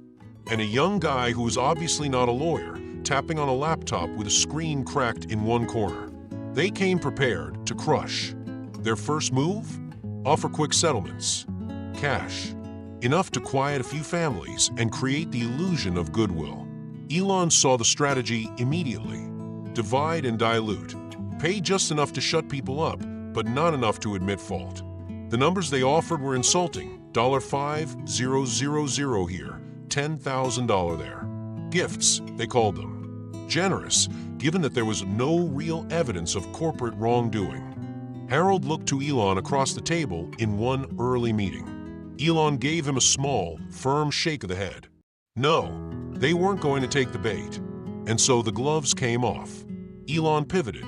and a young guy who was obviously not a lawyer, tapping on a laptop with a screen cracked in one corner. They came prepared to crush. Their first move? Offer quick settlements. Cash. Enough to quiet a few families and create the illusion of goodwill. Elon saw the strategy immediately. Divide and dilute. Pay just enough to shut people up, but not enough to admit fault. The numbers they offered were insulting. $5,000 here, $10,000 there. Gifts, they called them. Generous, given that there was no real evidence of corporate wrongdoing. Harold looked to Elon across the table in one early meeting. Elon gave him a small, firm shake of the head. No, they weren't going to take the bait. And so the gloves came off. Elon pivoted.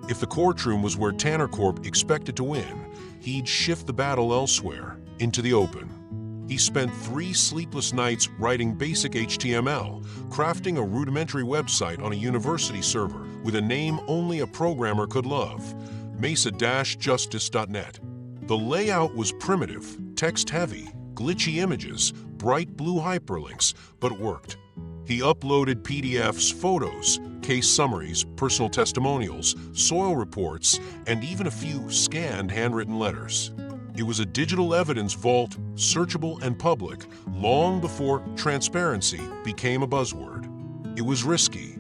If the courtroom was where Tanner Corp expected to win, he'd shift the battle elsewhere, into the open. He spent 3 sleepless nights writing basic HTML, crafting a rudimentary website on a university server with a name only a programmer could love, Mesa-Justice.net. The layout was primitive, text-heavy, glitchy images, bright blue hyperlinks, but it worked. He uploaded PDFs, photos, case summaries, personal testimonials, soil reports, and even a few scanned handwritten letters. It was a digital evidence vault, searchable and public, long before transparency became a buzzword. It was risky.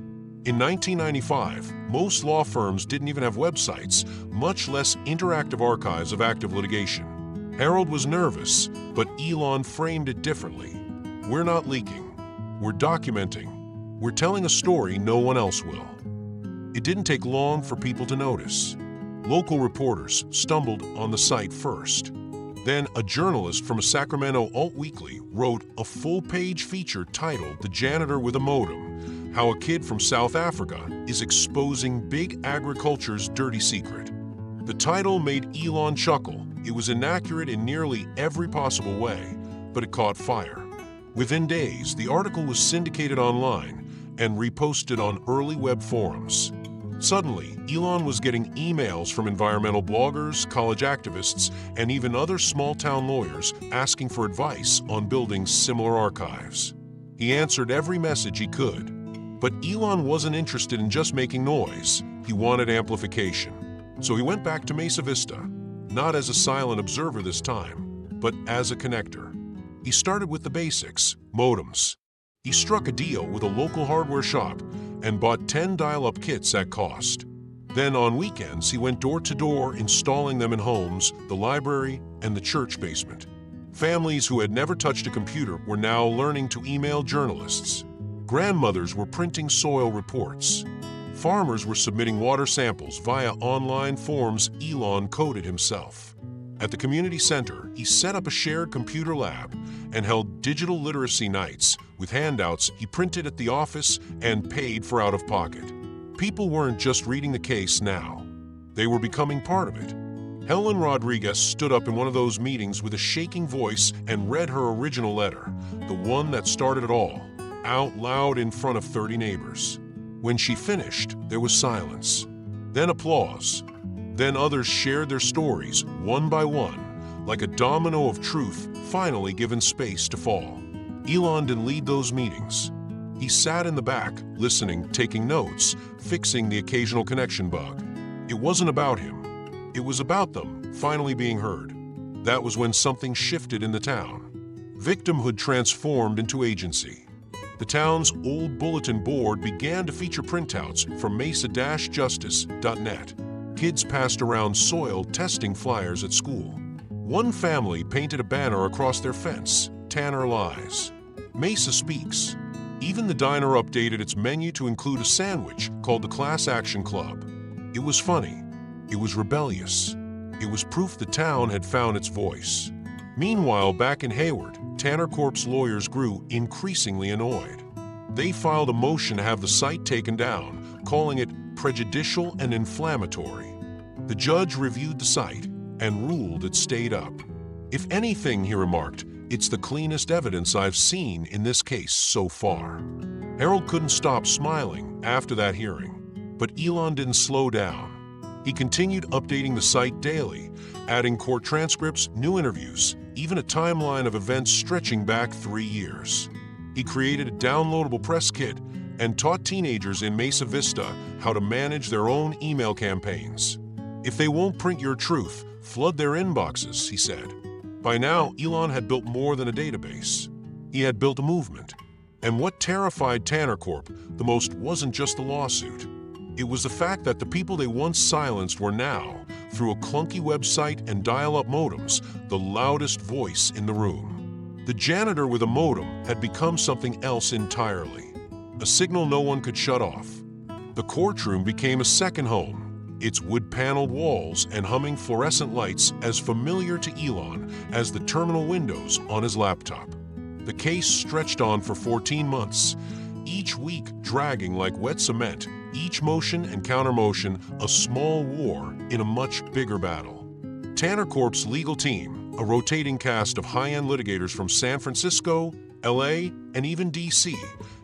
In 1995, most law firms didn't even have websites, much less interactive archives of active litigation. Harold was nervous, but Elon framed it differently. We're not leaking. We're documenting. We're telling a story no one else will. It didn't take long for people to notice. Local reporters stumbled on the site first. Then a journalist from a Sacramento alt-weekly wrote a full-page feature titled "The Janitor with a Modem: How a Kid from South Africa is Exposing Big Agriculture's Dirty Secret." The title made Elon chuckle. It was inaccurate in nearly every possible way, but it caught fire. Within days, the article was syndicated online and reposted on early web forums. Suddenly, Elon was getting emails from environmental bloggers, college activists, and even other small-town lawyers asking for advice on building similar archives. He answered every message he could. But Elon wasn't interested in just making noise. He wanted amplification. So he went back to Mesa Vista, not as a silent observer this time, but as a connector. He started with the basics, modems. He struck a deal with a local hardware shop and bought 10 dial-up kits at cost. Then on weekends, he went door to door installing them in homes, the library, and the church basement. Families who had never touched a computer were now learning to email journalists. Grandmothers were printing soil reports. Farmers were submitting water samples via online forms Elon coded himself. At the community center, he set up a shared computer lab and held digital literacy nights with handouts he printed at the office and paid for out of pocket. People weren't just reading the case now. They were becoming part of it. Helen Rodriguez stood up in one of those meetings with a shaking voice and read her original letter, the one that started it all, out loud in front of 30 neighbors. When she finished, there was silence, then applause. Then others shared their stories, one by one, like a domino of truth finally given space to fall. Elon didn't lead those meetings. He sat in the back, listening, taking notes, fixing the occasional connection bug. It wasn't about him. It was about them finally being heard. That was when something shifted in the town. Victimhood transformed into agency. The town's old bulletin board began to feature printouts from Mesa-Justice.net. Kids passed around soil testing flyers at school. One family painted a banner across their fence, "Tanner Lies." Mesa Speaks. Even the diner updated its menu to include a sandwich called the Class Action Club. It was funny. It was rebellious. It was proof the town had found its voice. Meanwhile, back in Hayward, Tanner Corp's lawyers grew increasingly annoyed. They filed a motion to have the site taken down, calling it prejudicial and inflammatory. The judge reviewed the site and ruled it stayed up. "If anything," he remarked, "it's the cleanest evidence I've seen in this case so far." Harold couldn't stop smiling after that hearing. But Elon didn't slow down. He continued updating the site daily, adding court transcripts, new interviews, even a timeline of events stretching back 3 years. He created a downloadable press kit and taught teenagers in Mesa Vista how to manage their own email campaigns. "If they won't print your truth, flood their inboxes," he said. By now, Elon had built more than a database. He had built a movement. And what terrified Tanner Corp the most wasn't just the lawsuit. It was the fact that the people they once silenced were now, through a clunky website and dial-up modems, the loudest voice in the room. The janitor with a modem had become something else entirely. a signal no one could shut off. The courtroom became a second home, its wood-paneled walls and humming fluorescent lights as familiar to Elon as the terminal windows on his laptop. The case stretched on for 14 months, each week dragging like wet cement, each motion and countermotion a small war in a much bigger battle. Tanner Corp's legal team, a rotating cast of high-end litigators from San Francisco, LA, and even DC,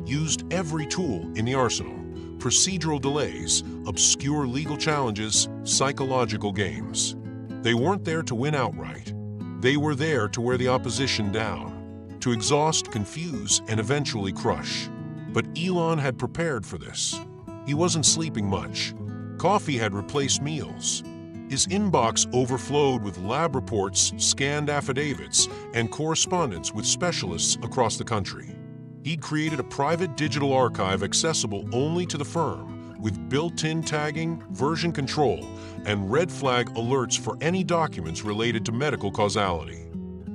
used every tool in the arsenal: procedural delays, obscure legal challenges, psychological games. They weren't there to win outright. They were there to wear the opposition down, to exhaust, confuse, and eventually crush. But Elon had prepared for this. He wasn't sleeping much. Coffee had replaced meals. His inbox overflowed with lab reports, scanned affidavits, and correspondence with specialists across the country. He'd created a private digital archive accessible only to the firm, with built-in tagging, version control, and red flag alerts for any documents related to medical causality.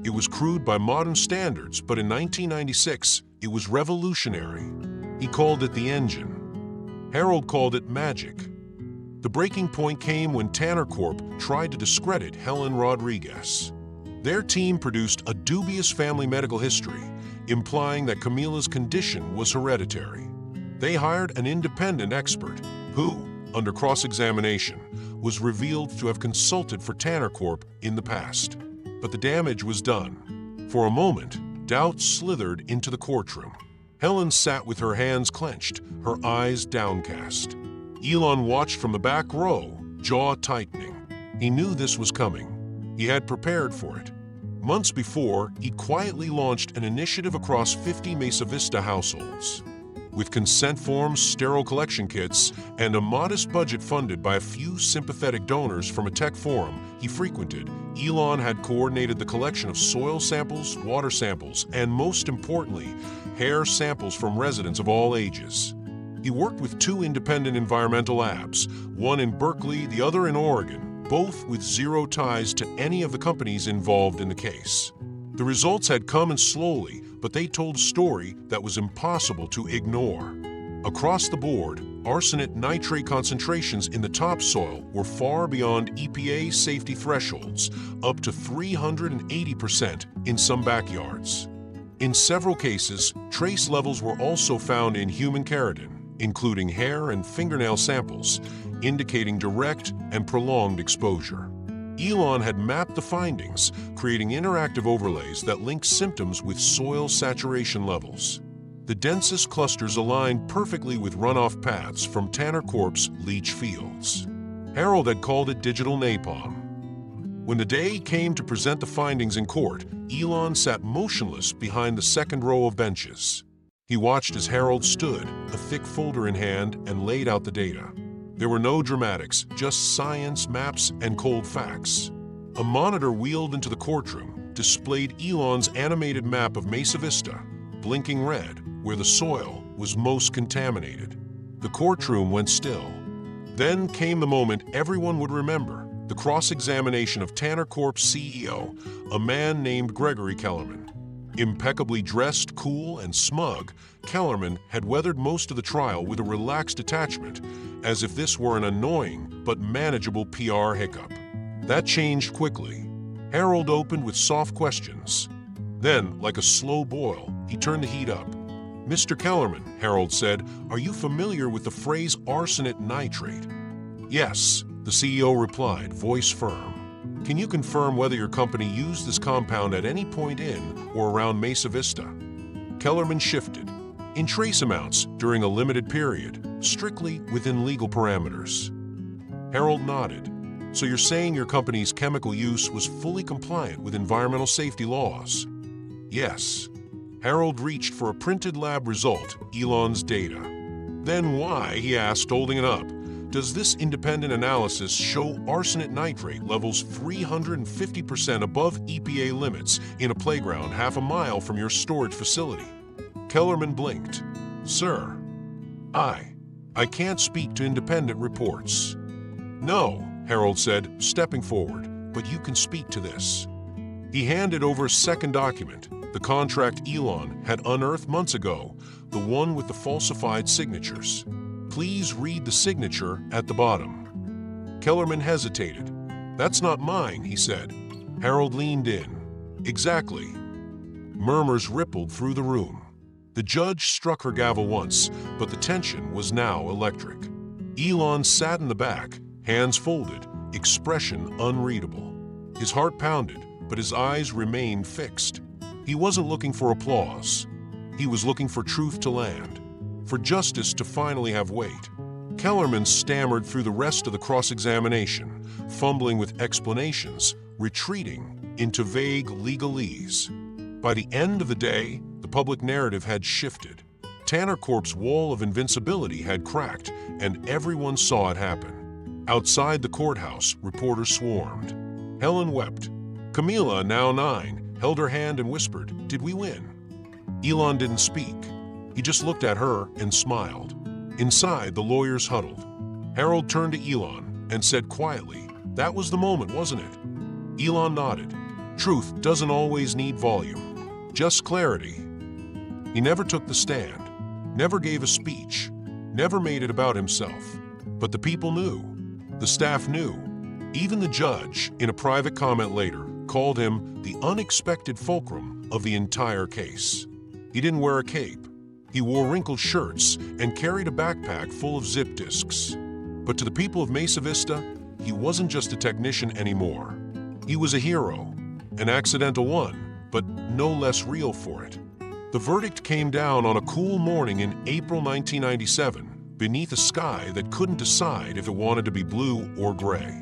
It was crude by modern standards, but in 1996, it was revolutionary. He called it the engine. Harold called it magic. The breaking point came when Tanner Corp tried to discredit Helen Rodriguez. Their team produced a dubious family medical history, implying that Camila's condition was hereditary. They hired an independent expert who, under cross-examination, was revealed to have consulted for Tanner Corp in the past. But the damage was done. For a moment, doubt slithered into the courtroom. Helen sat with her hands clenched, her eyes downcast. Elon watched from the back row, jaw tightening. He knew this was coming. He had prepared for it. Months before, he quietly launched an initiative across 50 Mesa Vista households. With consent forms, sterile collection kits, and a modest budget funded by a few sympathetic donors from a tech forum he frequented, Elon had coordinated the collection of soil samples, water samples, and most importantly, hair samples from residents of all ages. He worked with 2 independent environmental labs, one in Berkeley, the other in Oregon, both with zero ties to any of the companies involved in the case. The results had come in slowly, but they told a story that was impossible to ignore. Across the board, arsenic nitrate concentrations in the topsoil were far beyond EPA safety thresholds, up to 380% in some backyards. In several cases, trace levels were also found in human keratin, including hair and fingernail samples, indicating direct and prolonged exposure. Elon had mapped the findings, creating interactive overlays that linked symptoms with soil saturation levels. The densest clusters aligned perfectly with runoff paths from Tanner Corp's leach fields. Harold had called it digital napalm. When the day came to present the findings in court, Elon sat motionless behind the second row of benches. He watched as Harold stood, a thick folder in hand, and laid out the data. There were no dramatics, just science, maps, and cold facts. A monitor wheeled into the courtroom, displayed Elon's animated map of Mesa Vista, blinking red, where the soil was most contaminated. The courtroom went still. Then came the moment everyone would remember, the cross-examination of Tanner Corp's CEO, a man named Gregory Kellerman. Impeccably dressed, cool, and smug, Kellerman had weathered most of the trial with a relaxed detachment, as if this were an annoying but manageable PR hiccup. That changed quickly. Harold opened with soft questions. Then, like a slow boil, he turned the heat up. "Mr. Kellerman," Harold said, "are you familiar with the phrase arsenic nitrate?" "Yes," the CEO replied, voice firm. "Can you confirm whether your company used this compound at any point in or around Mesa Vista?" Kellerman shifted. "In trace amounts during a limited period, strictly within legal parameters." Harold nodded. "So you're saying your company's chemical use was fully compliant with environmental safety laws?" "Yes." Harold reached for a printed lab result, Elon's data. "Then why," he asked, holding it up, "does this independent analysis show arsenic nitrate levels 350% above EPA limits in a playground half a mile from your storage facility?" Kellerman blinked. "Sir, I can't speak to independent reports." "No," Harold said, stepping forward, "but you can speak to this." He handed over a second document, the contract Elon had unearthed months ago, the one with the falsified signatures. "Please read the signature at the bottom." Kellerman hesitated. "That's not mine," he said. Harold leaned in. "Exactly." Murmurs rippled through the room. The judge struck her gavel once, but the tension was now electric. Elon sat in the back, hands folded, expression unreadable. His heart pounded, but his eyes remained fixed. He wasn't looking for applause. He was looking for truth to land, for justice to finally have weight. Kellerman stammered through the rest of the cross-examination, fumbling with explanations, retreating into vague legalese. By the end of the day, the public narrative had shifted. Tanner Corp's wall of invincibility had cracked, and everyone saw it happen. Outside the courthouse, reporters swarmed. Helen wept. Camila, now 9, held her hand and whispered, "Did we win?" Elon didn't speak. He just looked at her and smiled. Inside, the lawyers huddled. Harold turned to Elon and said quietly, "That was the moment, wasn't it?" Elon nodded. Truth doesn't always need volume, just clarity. He never took the stand, never gave a speech, never made it about himself. But the people knew. The staff knew. Even the judge, in a private comment later, called him the unexpected fulcrum of the entire case. He didn't wear a cape. He wore wrinkled shirts and carried a backpack full of zip disks. But to the people of Mesa Vista, he wasn't just a technician anymore. He was a hero, an accidental one, but no less real for it. The verdict came down on a cool morning in April 1997, beneath a sky that couldn't decide if it wanted to be blue or gray.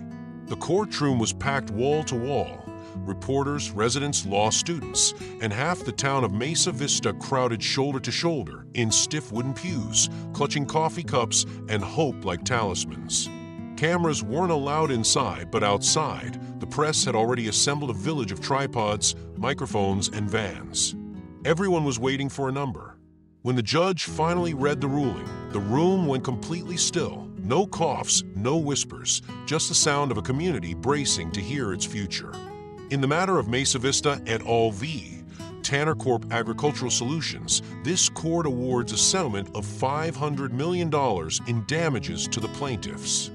The courtroom was packed wall to wall. Reporters, residents, law students, and half the town of Mesa Vista crowded shoulder to shoulder in stiff wooden pews, clutching coffee cups and hope like talismans. Cameras weren't allowed inside, but outside, the press had already assembled a village of tripods, microphones, and vans. Everyone was waiting for a number. When the judge finally read the ruling, the room went completely still. No coughs, no whispers, just the sound of a community bracing to hear its future. In the matter of Mesa Vista et al. v. Tanner Corp Agricultural Solutions, this court awards a settlement of $500 million in damages to the plaintiffs.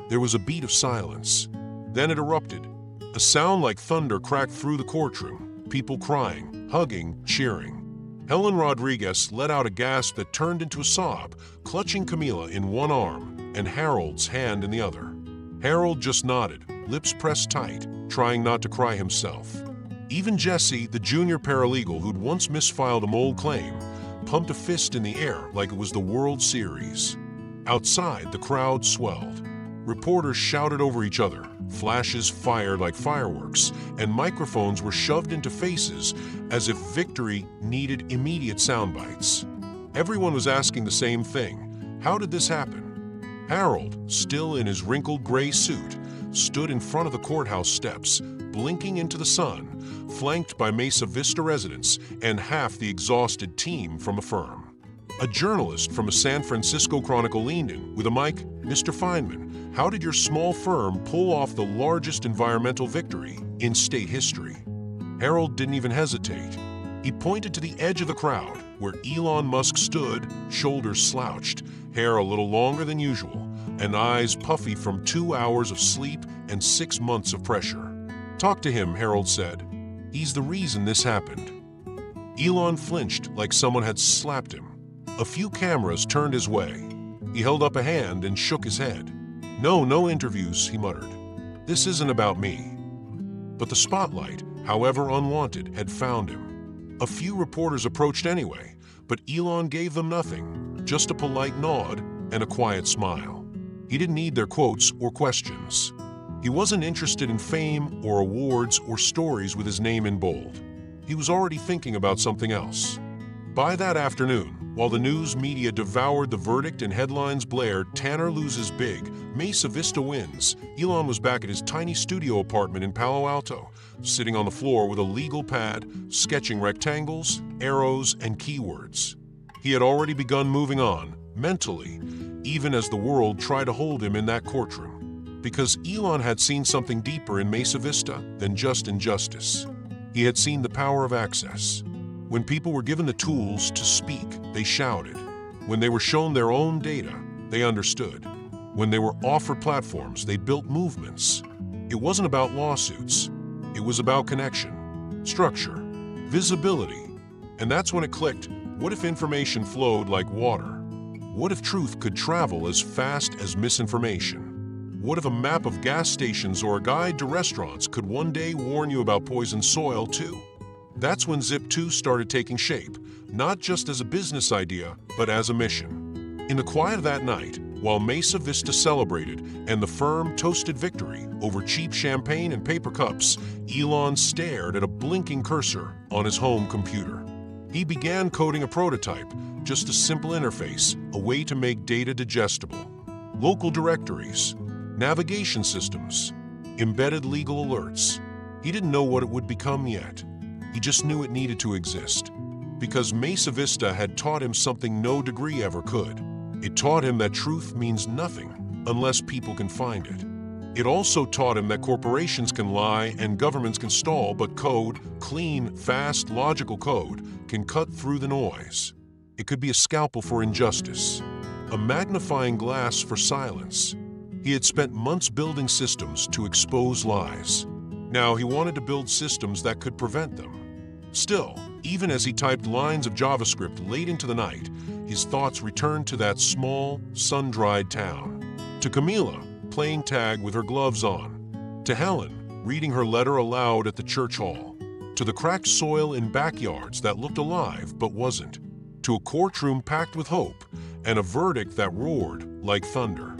There was a beat of silence. Then it erupted. A sound like thunder cracked through the courtroom, people crying, hugging, cheering. Helen Rodriguez let out a gasp that turned into a sob, clutching Camila in one arm and Harold's hand in the other. Harold just nodded, lips pressed tight, trying not to cry himself. Even Jesse, the junior paralegal who'd once misfiled a mold claim, pumped a fist in the air like it was the World Series. Outside, the crowd swelled. Reporters shouted over each other, flashes fired like fireworks, and microphones were shoved into faces as if victory needed immediate sound bites. Everyone was asking the same thing: how did this happen? Harold, still in his wrinkled gray suit, stood in front of the courthouse steps, blinking into the sun, flanked by Mesa Vista residents and half the exhausted team from a firm. A journalist from a San Francisco Chronicle leaned in with a mic. "Mr. Feynman, how did your small firm pull off the largest environmental victory in state history?" Harold didn't even hesitate. He pointed to the edge of the crowd, where Elon Musk stood, shoulders slouched, hair a little longer than usual, and eyes puffy from 2 hours of sleep and 6 months of pressure. "Talk to him," Harold said. "He's the reason this happened." Elon flinched like someone had slapped him. A few cameras turned his way. He held up a hand and shook his head. No interviews," he muttered. "This isn't about me." But the spotlight, however unwanted, had found him. A few reporters approached anyway, but Elon gave them nothing, just a polite nod and a quiet smile. He didn't need their quotes or questions. He wasn't interested in fame or awards or stories with his name in bold. He was already thinking about something else. By that afternoon, while the news media devoured the verdict and headlines blared, "Tanner loses big, Mesa Vista wins," Elon was back at his tiny studio apartment in Palo Alto, sitting on the floor with a legal pad, sketching rectangles, arrows, and keywords. He had already begun moving on, mentally, even as the world tried to hold him in that courtroom. Because Elon had seen something deeper in Mesa Vista than just injustice. He had seen the power of access. When people were given the tools to speak, they shouted. When they were shown their own data, they understood. When they were offered platforms, they built movements. It wasn't about lawsuits. It was about connection, structure, visibility. And that's when it clicked. What if information flowed like water? What if truth could travel as fast as misinformation? What if a map of gas stations or a guide to restaurants could one day warn you about poisoned soil too? That's when Zip2 started taking shape, not just as a business idea, but as a mission. In the quiet of that night, while Mesa Vista celebrated and the firm toasted victory over cheap champagne and paper cups, Elon stared at a blinking cursor on his home computer. He began coding a prototype, just a simple interface, a way to make data digestible. Local directories, navigation systems, embedded legal alerts. He didn't know what it would become yet. He just knew it needed to exist. Because Mesa Vista had taught him something no degree ever could. It taught him that truth means nothing unless people can find it. It also taught him that corporations can lie and governments can stall, but code, clean, fast, logical code, can cut through the noise. It could be a scalpel for injustice, a magnifying glass for silence. He had spent months building systems to expose lies. Now he wanted to build systems that could prevent them. Still, even as he typed lines of JavaScript late into the night, his thoughts returned to that small, sun-dried town. To Camila, playing tag with her gloves on. To Helen, reading her letter aloud at the church hall. To the cracked soil in backyards that looked alive but wasn't. To a courtroom packed with hope and a verdict that roared like thunder.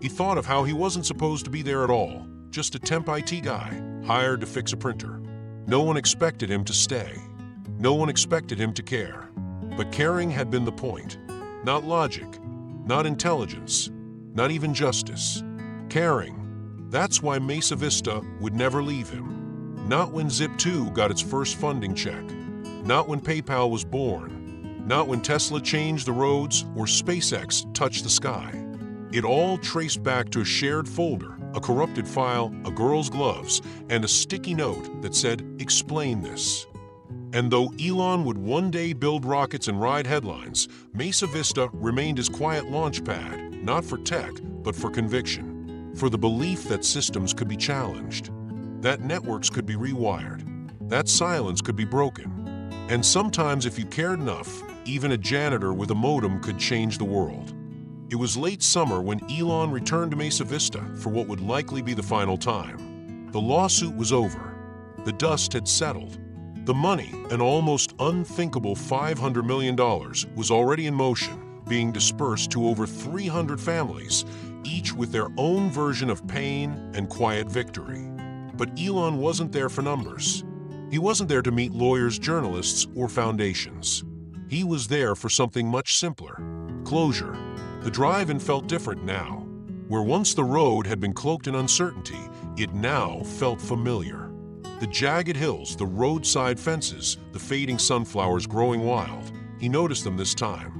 He thought of how he wasn't supposed to be there at all, just a temp IT guy, hired to fix a printer. No one expected him to stay. No one expected him to care. But caring had been the point. Not logic, not intelligence, not even justice. Caring. That's why Mesa Vista would never leave him. Not when Zip2 got its first funding check. Not when PayPal was born. Not when Tesla changed the roads or SpaceX touched the sky. It all traced back to a shared folder, a corrupted file, a girl's gloves, and a sticky note that said, "Explain this." And though Elon would one day build rockets and ride headlines, Mesa Vista remained his quiet launch pad, not for tech, but for conviction. For the belief that systems could be challenged, that networks could be rewired, that silence could be broken. And sometimes, if you cared enough, even a janitor with a modem could change the world. It was late summer when Elon returned to Mesa Vista for what would likely be the final time. The lawsuit was over. The dust had settled. The money, an almost unthinkable $500 million, was already in motion, being dispersed to over 300 families, each with their own version of pain and quiet victory. But Elon wasn't there for numbers. He wasn't there to meet lawyers, journalists, or foundations. He was there for something much simpler: closure. The drive-in felt different now. Where once the road had been cloaked in uncertainty, it now felt familiar. The jagged hills, the roadside fences, the fading sunflowers growing wild. He noticed them this time.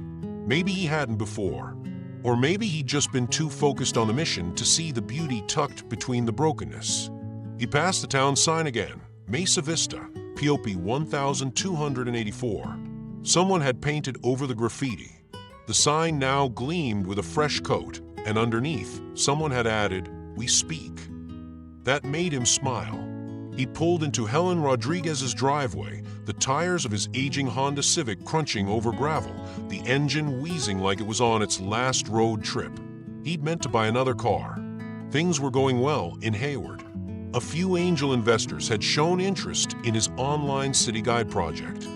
Maybe he hadn't before. Or maybe he'd just been too focused on the mission to see the beauty tucked between the brokenness. He passed the town sign again. Mesa Vista, POP 1284. Someone had painted over the graffiti. The sign now gleamed with a fresh coat, and underneath, someone had added, "We speak." That made him smile. He pulled into Helen Rodriguez's driveway, the tires of his aging Honda Civic crunching over gravel, the engine wheezing like it was on its last road trip. He'd meant to buy another car. Things were going well in Hayward. A few angel investors had shown interest in his online city guide project.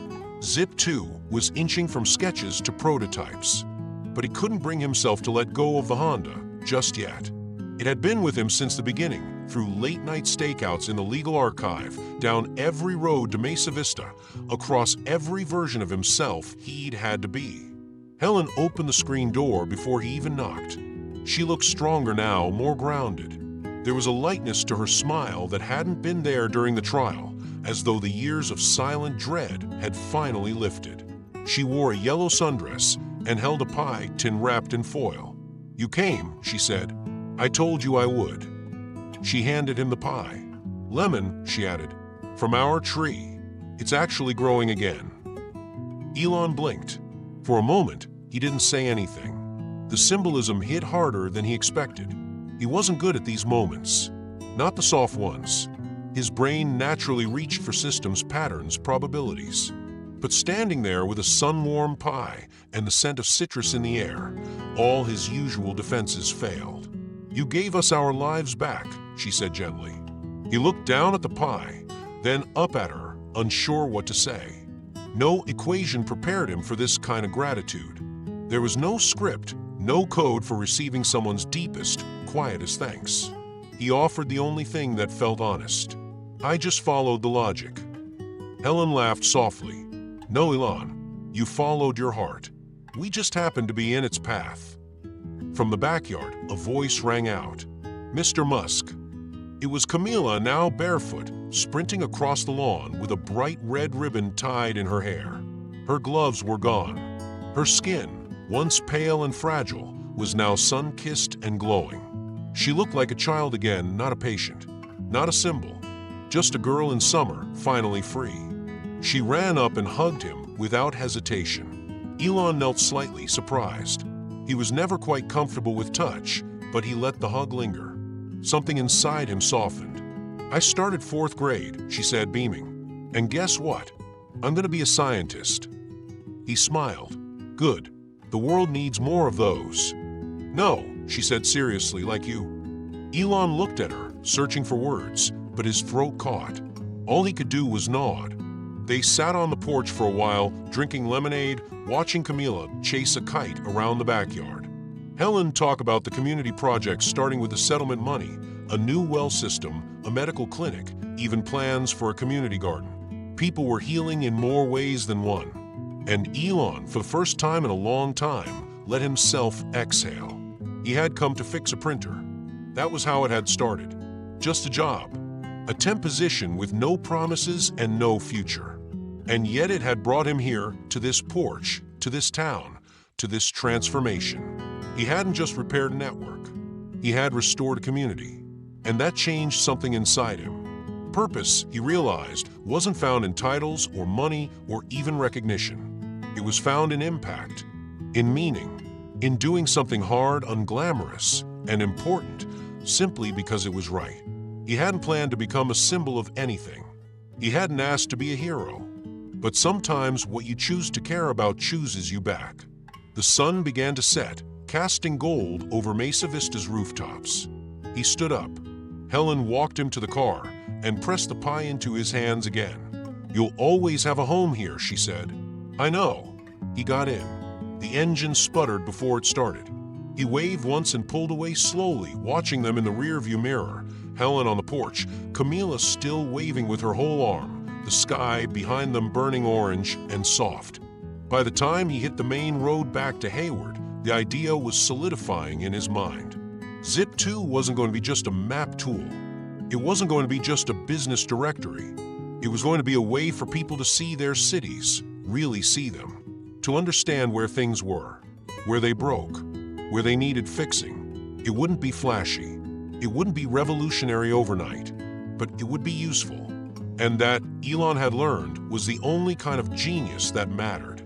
Zip2 was inching from sketches to prototypes. But he couldn't bring himself to let go of the Honda just yet. It had been with him since the beginning, through late-night stakeouts in the legal archive, down every road to Mesa Vista, across every version of himself he'd had to be. Helen opened the screen door before he even knocked. She looked stronger now, more grounded. There was a lightness to her smile that hadn't been there during the trial, as though the years of silent dread had finally lifted. She wore a yellow sundress and held a pie tin wrapped in foil. "You came," she said. "I told you I would." She handed him the pie. "Lemon," she added, "from our tree. It's actually growing again." Elon blinked. For a moment, he didn't say anything. The symbolism hit harder than he expected. He wasn't good at these moments. Not the soft ones. His brain naturally reached for systems, patterns, probabilities. But standing there with a sun-warm pie and the scent of citrus in the air, all his usual defenses failed. "You gave us our lives back," she said gently. He looked down at the pie, then up at her, unsure what to say. No equation prepared him for this kind of gratitude. There was no script, no code for receiving someone's deepest, quietest thanks. He offered the only thing that felt honest. "I just followed the logic." Helen laughed softly. "No, Elon, you followed your heart. We just happened to be in its path." From the backyard, a voice rang out. "Mr. Musk." It was Camilla, now barefoot, sprinting across the lawn with a bright red ribbon tied in her hair. Her gloves were gone. Her skin, once pale and fragile, was now sun-kissed and glowing. She looked like a child again, not a patient, not a symbol, just a girl in summer, finally free. She ran up and hugged him without hesitation. Elon knelt slightly, surprised. He was never quite comfortable with touch, but he let the hug linger. Something inside him softened. "I started 4th grade," she said, beaming. "And guess what? I'm going to be a scientist." He smiled. "Good. The world needs more of those." "No," she said seriously, "like you." Elon looked at her, searching for words, but his throat caught. All he could do was nod. They sat on the porch for a while, drinking lemonade, watching Camilla chase a kite around the backyard. Helen talked about the community projects, starting with the settlement money, a new well system, a medical clinic, even plans for a community garden. People were healing in more ways than one. And Elon, for the first time in a long time, let himself exhale. He had come to fix a printer. That was how it had started. Just a job. A temp position with no promises and no future. And yet it had brought him here, to this porch, to this town, to this transformation. He hadn't just repaired a network. He had restored a community. And that changed something inside him. Purpose, he realized, wasn't found in titles or money or even recognition. It was found in impact, in meaning, in doing something hard, unglamorous, and important, simply because it was right. He hadn't planned to become a symbol of anything. He hadn't asked to be a hero. But sometimes what you choose to care about chooses you back. The sun began to set, casting gold over Mesa Vista's rooftops. He stood up. Helen walked him to the car and pressed the pie into his hands again. "You'll always have a home here," she said. "I know." He got in. The engine sputtered before it started. He waved once and pulled away slowly, watching them in the rearview mirror. Helen on the porch, Camilla still waving with her whole arm, the sky behind them burning orange and soft. By the time he hit the main road back to Hayward, the idea was solidifying in his mind. Zip 2 wasn't going to be just a map tool. It wasn't going to be just a business directory. It was going to be a way for people to see their cities, really see them, to understand where things were, where they broke, where they needed fixing. It wouldn't be flashy. It wouldn't be revolutionary overnight, but it would be useful. And that, Elon had learned, was the only kind of genius that mattered.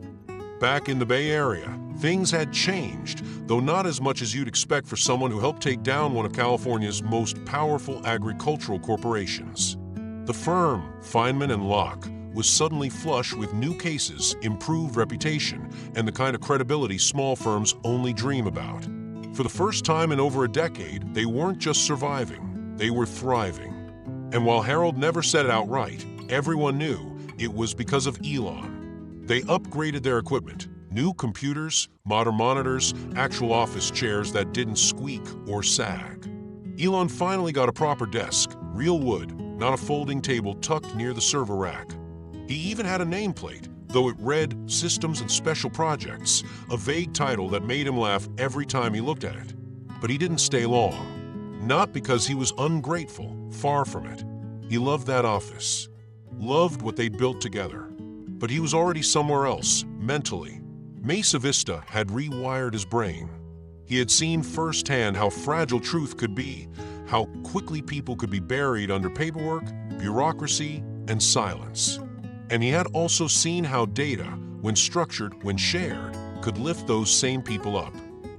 Back in the Bay Area, things had changed, though not as much as you'd expect for someone who helped take down one of California's most powerful agricultural corporations. The firm, Feynman and Locke, was suddenly flush with new cases, improved reputation, and the kind of credibility small firms only dream about. For the first time in over a decade, they weren't just surviving, they were thriving. And while Harold never said it outright, everyone knew it was because of Elon. They upgraded their equipment, new computers, modern monitors, actual office chairs that didn't squeak or sag. Elon finally got a proper desk, real wood, not a folding table tucked near the server rack. He even had a nameplate, though it read Systems and Special Projects, a vague title that made him laugh every time he looked at it. But he didn't stay long. Not because he was ungrateful, far from it. He loved that office, loved what they'd built together. But he was already somewhere else, mentally. Mesa Vista had rewired his brain. He had seen firsthand how fragile truth could be, how quickly people could be buried under paperwork, bureaucracy, and silence. And he had also seen how data, when structured, when shared, could lift those same people up.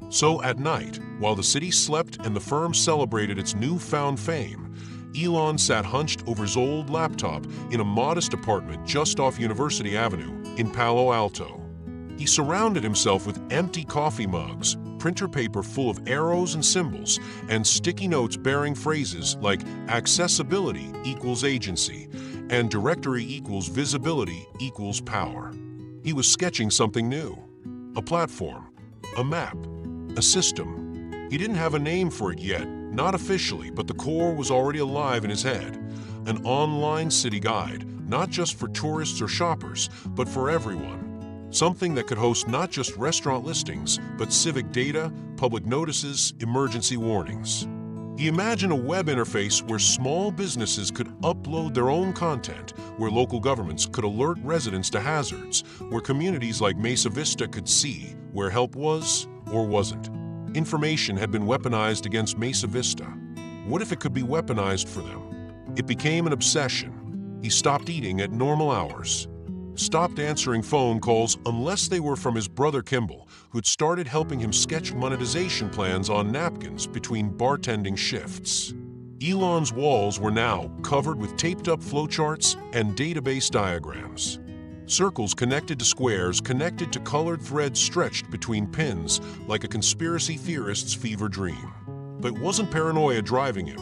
So at night, while the city slept and the firm celebrated its newfound fame, Elon sat hunched over his old laptop in a modest apartment just off University Avenue in Palo Alto. He surrounded himself with empty coffee mugs, printer paper full of arrows and symbols, and sticky notes bearing phrases like accessibility equals agency and directory equals visibility equals power. He was sketching something new, a platform, a map, a system. He didn't have a name for it yet, not officially, but the core was already alive in his head. An online city guide, not just for tourists or shoppers, but for everyone. Something that could host not just restaurant listings, but civic data, public notices, emergency warnings. He imagined a web interface where small businesses could upload their own content, where local governments could alert residents to hazards, where communities like Mesa Vista could see where help was or wasn't. Information had been weaponized against Mesa Vista. What if it could be weaponized for them? It became an obsession. He stopped eating at normal hours, stopped answering phone calls unless they were from his brother Kimball, who'd started helping him sketch monetization plans on napkins between bartending shifts. Elon's walls were now covered with taped-up flowcharts and database diagrams. Circles connected to squares, connected to colored threads stretched between pins like a conspiracy theorist's fever dream. But it wasn't paranoia driving him.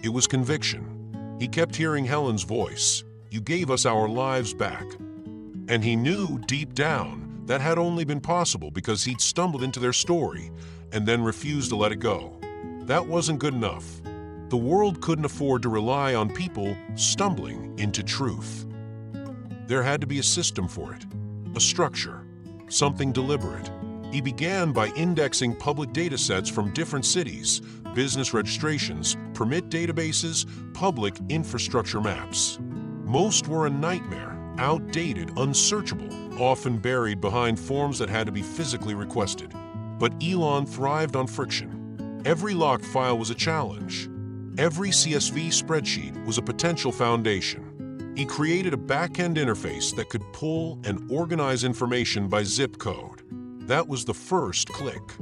It was conviction. He kept hearing Helen's voice. "You gave us our lives back." And he knew deep down that had only been possible because he'd stumbled into their story and then refused to let it go. That wasn't good enough. The world couldn't afford to rely on people stumbling into truth. There had to be a system for it, a structure, something deliberate. He began by indexing public data sets from different cities, business registrations, permit databases, public infrastructure maps. Most were a nightmare, outdated, unsearchable, often buried behind forms that had to be physically requested. But Elon thrived on friction. Every locked file was a challenge. Every CSV spreadsheet was a potential foundation. He created a back-end interface that could pull and organize information by zip code. That was the first click.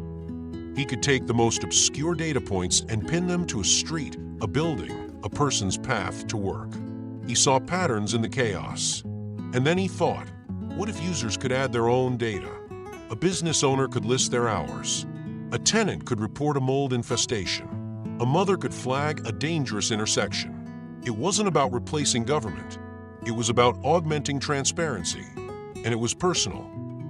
He could take the most obscure data points and pin them to a street, a building, a person's path to work. He saw patterns in the chaos. And then he thought, what if users could add their own data? A business owner could list their hours. A tenant could report a mold infestation. A mother could flag a dangerous intersection. It wasn't about replacing government. It was about augmenting transparency. And it was personal.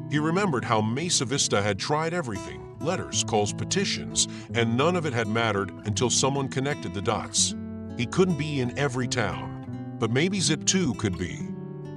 He remembered how Mesa Vista had tried everything, letters, calls, petitions, and none of it had mattered until someone connected the dots. He couldn't be in every town, but maybe Zip2 could be.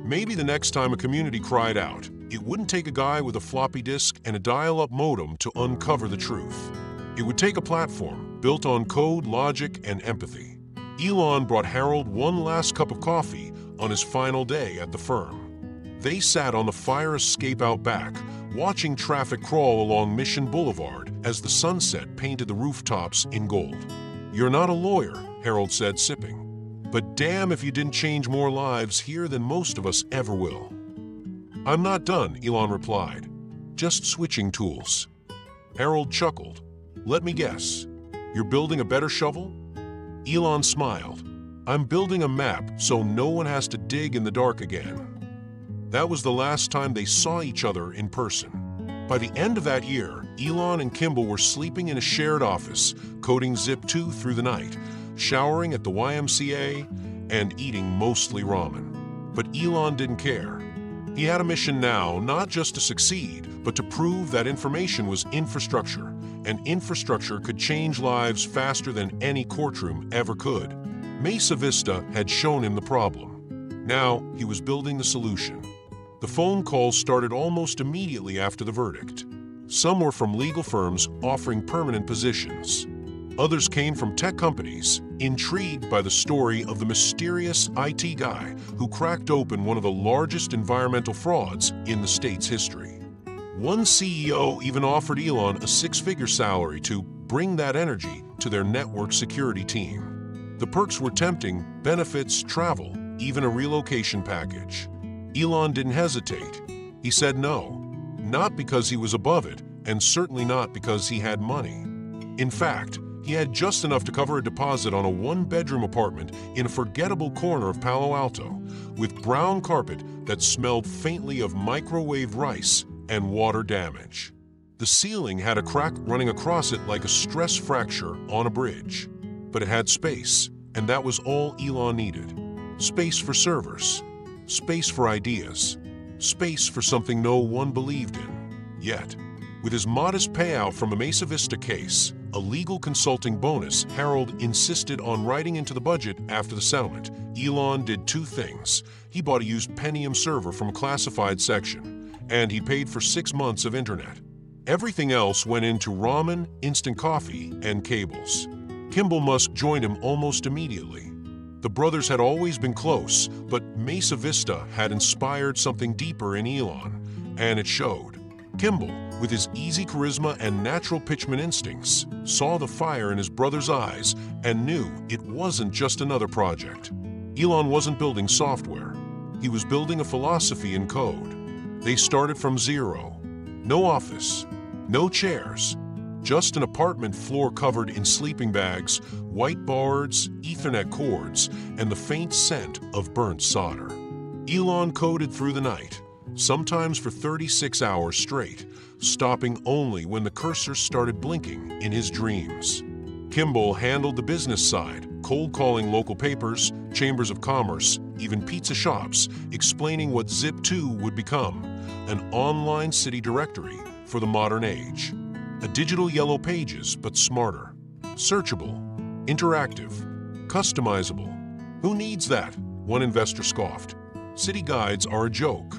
Maybe the next time a community cried out, it wouldn't take a guy with a floppy disk and a dial-up modem to uncover the truth. It would take a platform built on code, logic, and empathy. Elon brought Harold one last cup of coffee on his final day at the firm. They sat on the fire escape out back, watching traffic crawl along Mission Boulevard as the sunset painted the rooftops in gold. "You're not a lawyer," Harold said, sipping. "But damn if you didn't change more lives here than most of us ever will." "I'm not done," Elon replied. "Just switching tools." Harold chuckled. "Let me guess. You're building a better shovel?" Elon smiled. "I'm building a map so no one has to dig in the dark again." That was the last time they saw each other in person. By the end of that year, Elon and Kimball were sleeping in a shared office, coding Zip2 through the night, showering at the YMCA, and eating mostly ramen. But Elon didn't care. He had a mission now, not just to succeed, but to prove that information was infrastructure, and infrastructure could change lives faster than any courtroom ever could. Mesa Vista had shown him the problem. Now he was building the solution. The phone calls started almost immediately after the verdict. Some were from legal firms offering permanent positions. Others came from tech companies, intrigued by the story of the mysterious IT guy who cracked open one of the largest environmental frauds in the state's history. One CEO even offered Elon a six-figure salary to bring that energy to their network security team. The perks were tempting: benefits, travel, even a relocation package. Elon didn't hesitate. He said no, not because he was above it, and certainly not because he had money. In fact, he had just enough to cover a deposit on a one-bedroom apartment in a forgettable corner of Palo Alto, with brown carpet that smelled faintly of microwave rice and water damage. The ceiling had a crack running across it like a stress fracture on a bridge. But it had space, and that was all Elon needed. Space for servers, space for ideas, space for something no one believed in. Yet, with his modest payout from a Mesa Vista case, a legal consulting bonus, Harold insisted on writing into the budget after the settlement. Elon did two things. He bought a used Pentium server from a classified section, and he paid for 6 months of internet. Everything else went into ramen, instant coffee, and cables. Kimball Musk joined him almost immediately. The brothers had always been close, but Mesa Vista had inspired something deeper in Elon, and it showed. Kimball, with his easy charisma and natural pitchman instincts, saw the fire in his brother's eyes and knew it wasn't just another project. Elon wasn't building software. He was building a philosophy in code. They started from zero. No office, no chairs, just an apartment floor covered in sleeping bags, white boards, Ethernet cords, and the faint scent of burnt solder. Elon coded through the night, sometimes for 36 hours straight, stopping only when the cursor started blinking in his dreams. Kimball handled the business side, cold calling local papers, chambers of commerce, even pizza shops, explaining what Zip2 would become, an online city directory for the modern age. A digital Yellow Pages, but smarter. Searchable, interactive, customizable. Who needs that? One investor scoffed. City guides are a joke.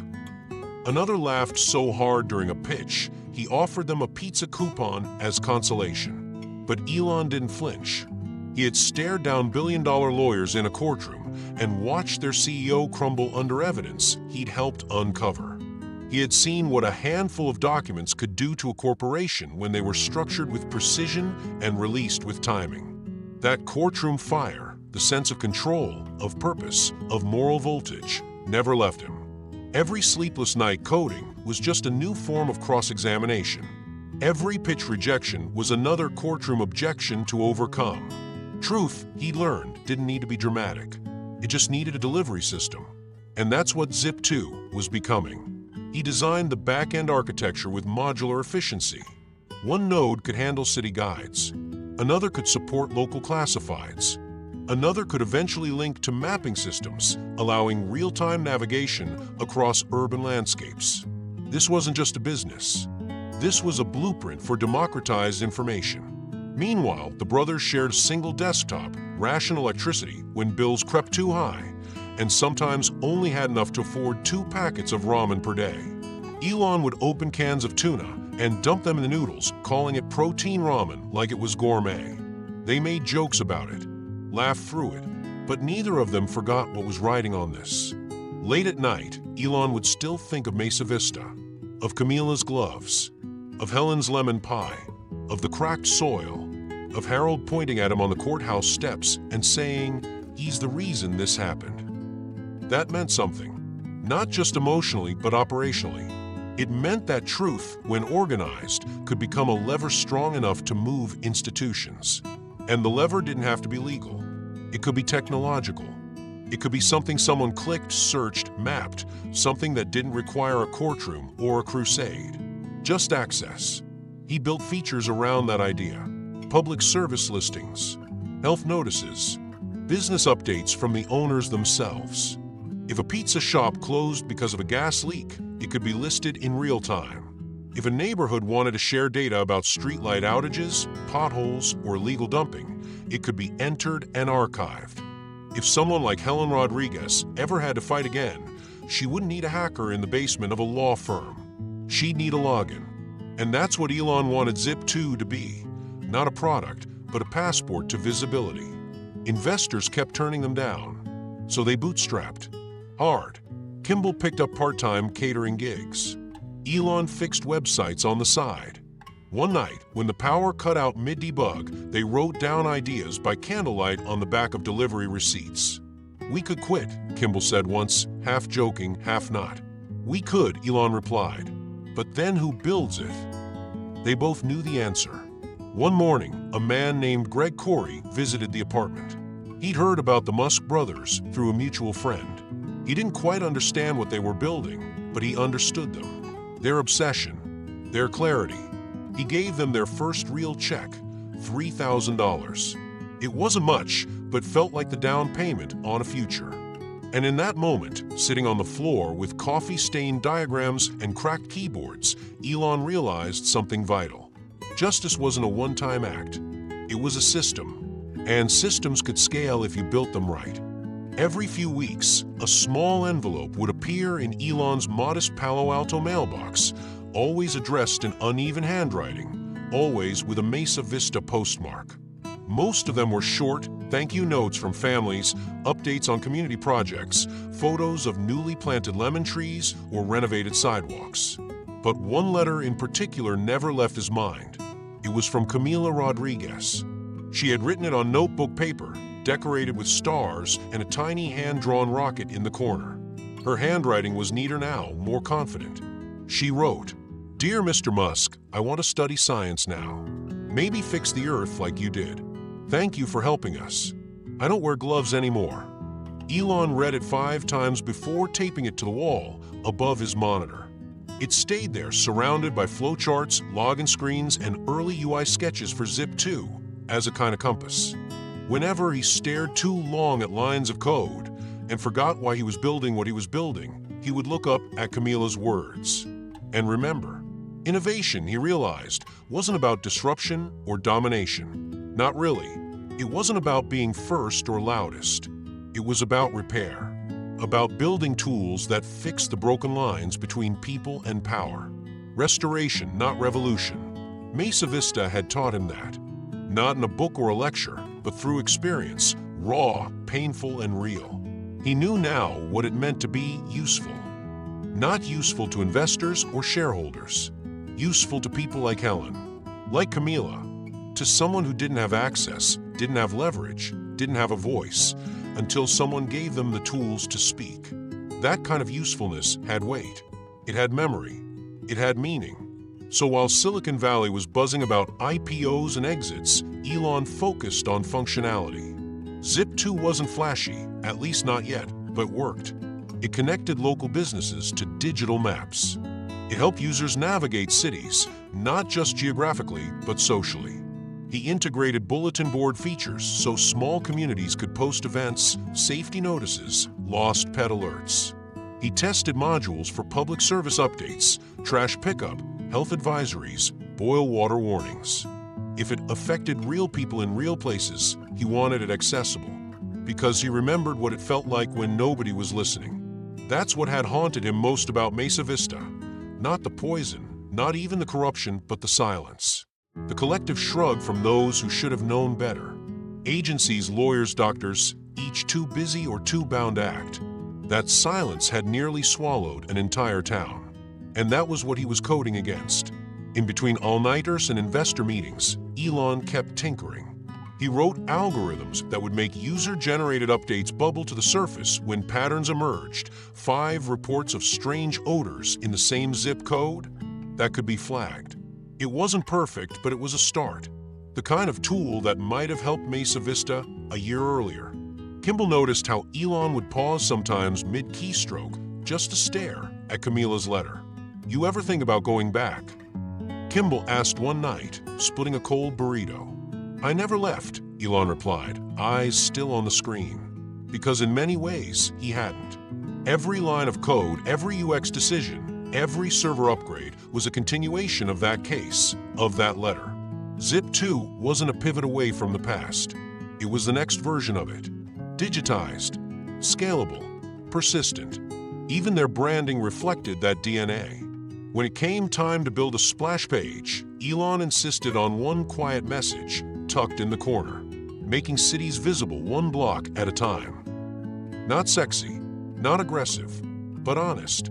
Another laughed so hard during a pitch, he offered them a pizza coupon as consolation. But Elon didn't flinch. He had stared down billion-dollar lawyers in a courtroom and watched their CEO crumble under evidence he'd helped uncover. He had seen what a handful of documents could do to a corporation when they were structured with precision and released with timing. That courtroom fire, the sense of control, of purpose, of moral voltage, never left him. Every sleepless night coding was just a new form of cross-examination. Every pitch rejection was another courtroom objection to overcome. Truth, he learned, didn't need to be dramatic. It just needed a delivery system. And that's what Zip2 was becoming. He designed the back-end architecture with modular efficiency. One node could handle city guides. Another could support local classifieds. Another could eventually link to mapping systems, allowing real-time navigation across urban landscapes. This wasn't just a business. This was a blueprint for democratized information. Meanwhile, the brothers shared a single desktop, ration electricity when bills crept too high, and sometimes only had enough to afford 2 packets of ramen per day. Elon would open cans of tuna and dump them in the noodles, calling it protein ramen like it was gourmet. They made jokes about it, laughed through it, but neither of them forgot what was riding on this. Late at night, Elon would still think of Mesa Vista, of Camila's gloves, of Helen's lemon pie, of the cracked soil, of Harold pointing at him on the courthouse steps and saying, "He's the reason this happened." That meant something, not just emotionally but operationally. It meant that truth, when organized, could become a lever strong enough to move institutions. And the lever didn't have to be legal. It could be technological. It could be something someone clicked, searched, mapped, something that didn't require a courtroom or a crusade. Just access. He built features around that idea. Public service listings, health notices, business updates from the owners themselves. If a pizza shop closed because of a gas leak, it could be listed in real time. If a neighborhood wanted to share data about streetlight outages, potholes, or illegal dumping, it could be entered and archived. If someone like Helen Rodriguez ever had to fight again, she wouldn't need a hacker in the basement of a law firm. She'd need a login. And that's what Elon wanted Zip2 to be. Not a product, but a passport to visibility. Investors kept turning them down, so they bootstrapped. Hard. Kimball picked up part-time catering gigs. Elon fixed websites on the side. One night, when the power cut out mid-debug, they wrote down ideas by candlelight on the back of delivery receipts. "We could quit," Kimball said once, half joking, half not. We could, Elon replied. But then who builds it? They both knew the answer. One morning, a man named Greg Corey visited the apartment. He'd heard about the Musk brothers through a mutual friend. He didn't quite understand what they were building, but he understood them. Their obsession, their clarity. He gave them their first real check, $3,000. It wasn't much, but felt like the down payment on a future. And in that moment, sitting on the floor with coffee-stained diagrams and cracked keyboards, Elon realized something vital. Justice wasn't a one-time act. It was a system. And systems could scale if you built them right. Every few weeks, a small envelope would appear in Elon's modest Palo Alto mailbox, always addressed in uneven handwriting, always with a Mesa Vista postmark. Most of them were short, thank-you notes from families, updates on community projects, photos of newly planted lemon trees or renovated sidewalks. But one letter in particular never left his mind. It was from Camila Rodriguez. She had written it on notebook paper, decorated with stars and a tiny hand-drawn rocket in the corner. Her handwriting was neater now, more confident. She wrote, "Dear Mr. Musk, I want to study science now. Maybe fix the Earth like you did. Thank you for helping us. I don't wear gloves anymore." Elon read it 5 times before taping it to the wall above his monitor. It stayed there, surrounded by flowcharts, login screens, and early UI sketches for Zip 2 as a kind of compass. Whenever he stared too long at lines of code and forgot why he was building what he was building, he would look up at Camila's words. And remember, innovation, he realized, wasn't about disruption or domination. Not really. It wasn't about being first or loudest. It was about repair, about building tools that fix the broken lines between people and power. Restoration, not revolution. Mesa Vista had taught him that. Not in a book or a lecture, but through experience, raw, painful, and real. He knew now what it meant to be useful. Not useful to investors or shareholders. Useful to people like Helen, like Camila, to someone who didn't have access, didn't have leverage, didn't have a voice, until someone gave them the tools to speak. That kind of usefulness had weight. It had memory. It had meaning. So while Silicon Valley was buzzing about IPOs and exits, Elon focused on functionality. Zip 2 wasn't flashy, at least not yet, but worked. It connected local businesses to digital maps. It helped users navigate cities, not just geographically, but socially. He integrated bulletin board features so small communities could post events, safety notices, lost pet alerts. He tested modules for public service updates, trash pickup, health advisories, boil water warnings. If it affected real people in real places, he wanted it accessible, because he remembered what it felt like when nobody was listening. That's what had haunted him most about Mesa Vista. Not the poison, not even the corruption, but the silence. The collective shrug from those who should have known better. Agencies, lawyers, doctors, each too busy or too bound to act. That silence had nearly swallowed an entire town. And that was what he was coding against. In between all-nighters and investor meetings, Elon kept tinkering. He wrote algorithms that would make user-generated updates bubble to the surface when patterns emerged, 5 reports of strange odors in the same zip code that could be flagged. It wasn't perfect, but it was a start. The kind of tool that might have helped Mesa Vista a year earlier. Kimball noticed how Elon would pause sometimes mid-keystroke just to stare at Camila's letter. "You ever think about going back?" Kimball asked one night, splitting a cold burrito. "I never left," Elon replied, eyes still on the screen. Because in many ways, he hadn't. Every line of code, every UX decision, every server upgrade was a continuation of that case, of that letter. Zip 2 wasn't a pivot away from the past. It was the next version of it. Digitized, scalable, persistent. Even their branding reflected that DNA. When it came time to build a splash page, Elon insisted on one quiet message tucked in the corner, making cities visible one block at a time. Not sexy, not aggressive, but honest.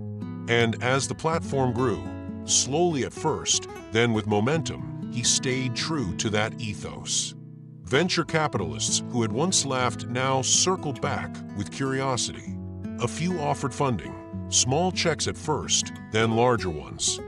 And as the platform grew, slowly at first, then with momentum, he stayed true to that ethos. Venture capitalists who had once laughed now circled back with curiosity. A few offered funding, Small checks at first, then larger ones.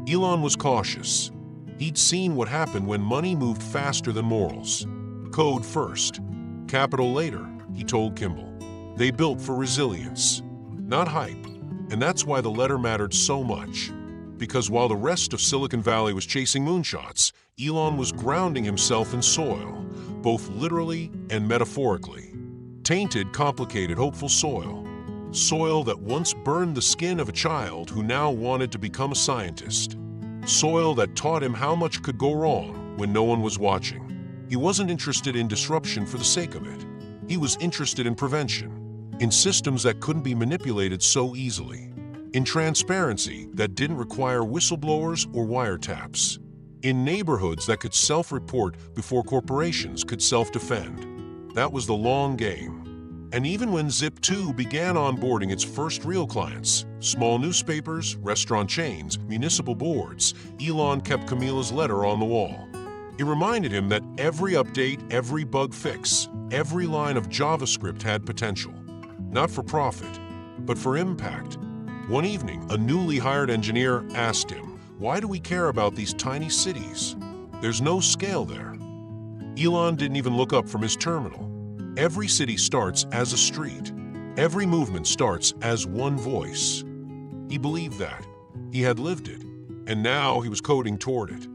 Elon was cautious. He'd seen what happened when money moved faster than morals. Code first, capital later, he told Kimball. They built for resilience, not hype. And that's why the letter mattered so much. Because while the rest of Silicon Valley was chasing moonshots, Elon was grounding himself in soil, both literally and metaphorically. Tainted, complicated, hopeful soil. Soil that once burned the skin of a child who now wanted to become a scientist. Soil that taught him how much could go wrong when no one was watching. He wasn't interested in disruption for the sake of it. He was interested in prevention, in systems that couldn't be manipulated so easily, in transparency that didn't require whistleblowers or wiretaps, in neighborhoods that could self-report before corporations could self-defend. That was the long game. And even when Zip2 began onboarding its first real clients, small newspapers, restaurant chains, municipal boards, Elon kept Camila's letter on the wall. It reminded him that every update, every bug fix, every line of JavaScript had potential. Not for profit, but for impact. One evening, a newly hired engineer asked him, "Why do we care about these tiny cities? There's no scale there." Elon didn't even look up from his terminal. Every city starts as a street. Every movement starts as one voice. He believed that. He had lived it. And now he was coding toward it.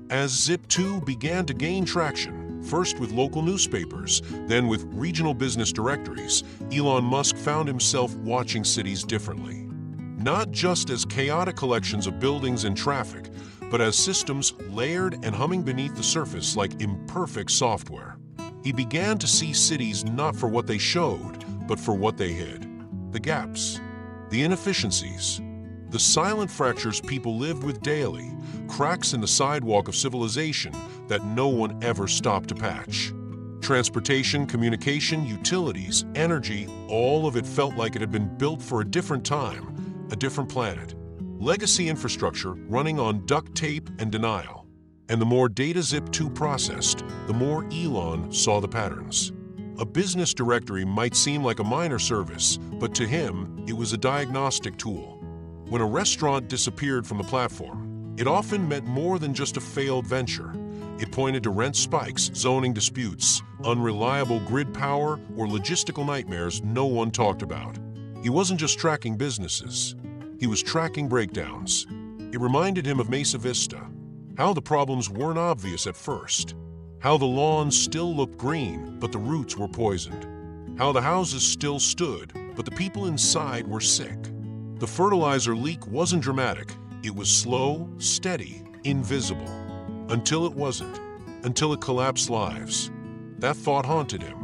As Zip2 began to gain traction, first with local newspapers, then with regional business directories, Elon Musk found himself watching cities differently. Not just as chaotic collections of buildings and traffic, but as systems layered and humming beneath the surface like imperfect software. He began to see cities not for what they showed, but for what they hid. The gaps, the inefficiencies, the silent fractures people lived with daily, cracks in the sidewalk of civilization that no one ever stopped to patch. Transportation, communication, utilities, energy, all of it felt like it had been built for a different time, a different planet. Legacy infrastructure running on duct tape and denial. And the more data Zip2 processed, the more Elon saw the patterns. A business directory might seem like a minor service, but to him, it was a diagnostic tool. When a restaurant disappeared from the platform, it often meant more than just a failed venture. It pointed to rent spikes, zoning disputes, unreliable grid power, or logistical nightmares no one talked about. He wasn't just tracking businesses. He was tracking breakdowns. It reminded him of Mesa Vista. How the problems weren't obvious at first. How the lawns still looked green, but the roots were poisoned. How the houses still stood, but the people inside were sick. The fertilizer leak wasn't dramatic. It was slow, steady, invisible. Until it wasn't. Until it collapsed lives. That thought haunted him.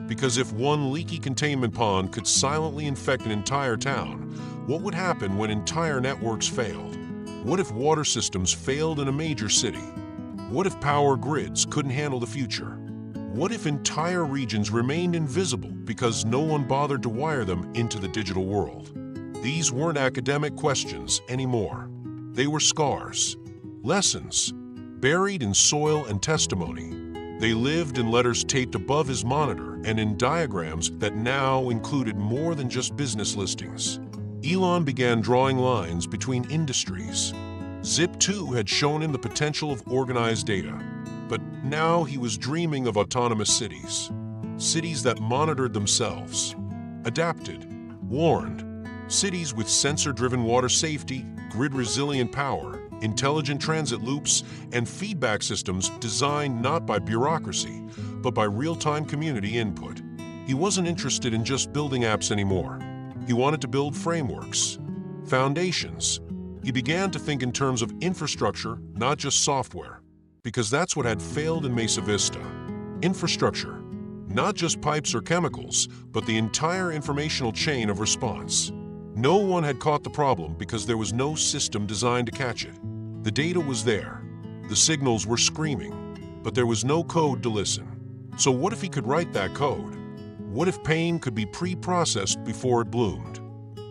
Because if one leaky containment pond could silently infect an entire town, what would happen when entire networks failed? What if water systems failed in a major city? What if power grids couldn't handle the future? What if entire regions remained invisible because no one bothered to wire them into the digital world? These weren't academic questions anymore. They were scars, lessons, buried in soil and testimony. They lived in letters taped above his monitor and in diagrams that now included more than just business listings. Elon began drawing lines between industries. Zip2 had shown him the potential of organized data, but now he was dreaming of autonomous cities. Cities that monitored themselves, adapted, warned. Cities with sensor-driven water safety, grid-resilient power, intelligent transit loops, and feedback systems designed not by bureaucracy, but by real-time community input. He wasn't interested in just building apps anymore. He wanted to build frameworks, foundations. He began to think in terms of infrastructure, not just software, because that's what had failed in Mesa Vista. Infrastructure, not just pipes or chemicals, but the entire informational chain of response. No one had caught the problem because there was no system designed to catch it. The data was there. The signals were screaming, but there was no code to listen. So what if he could write that code? What if pain could be pre-processed before it bloomed?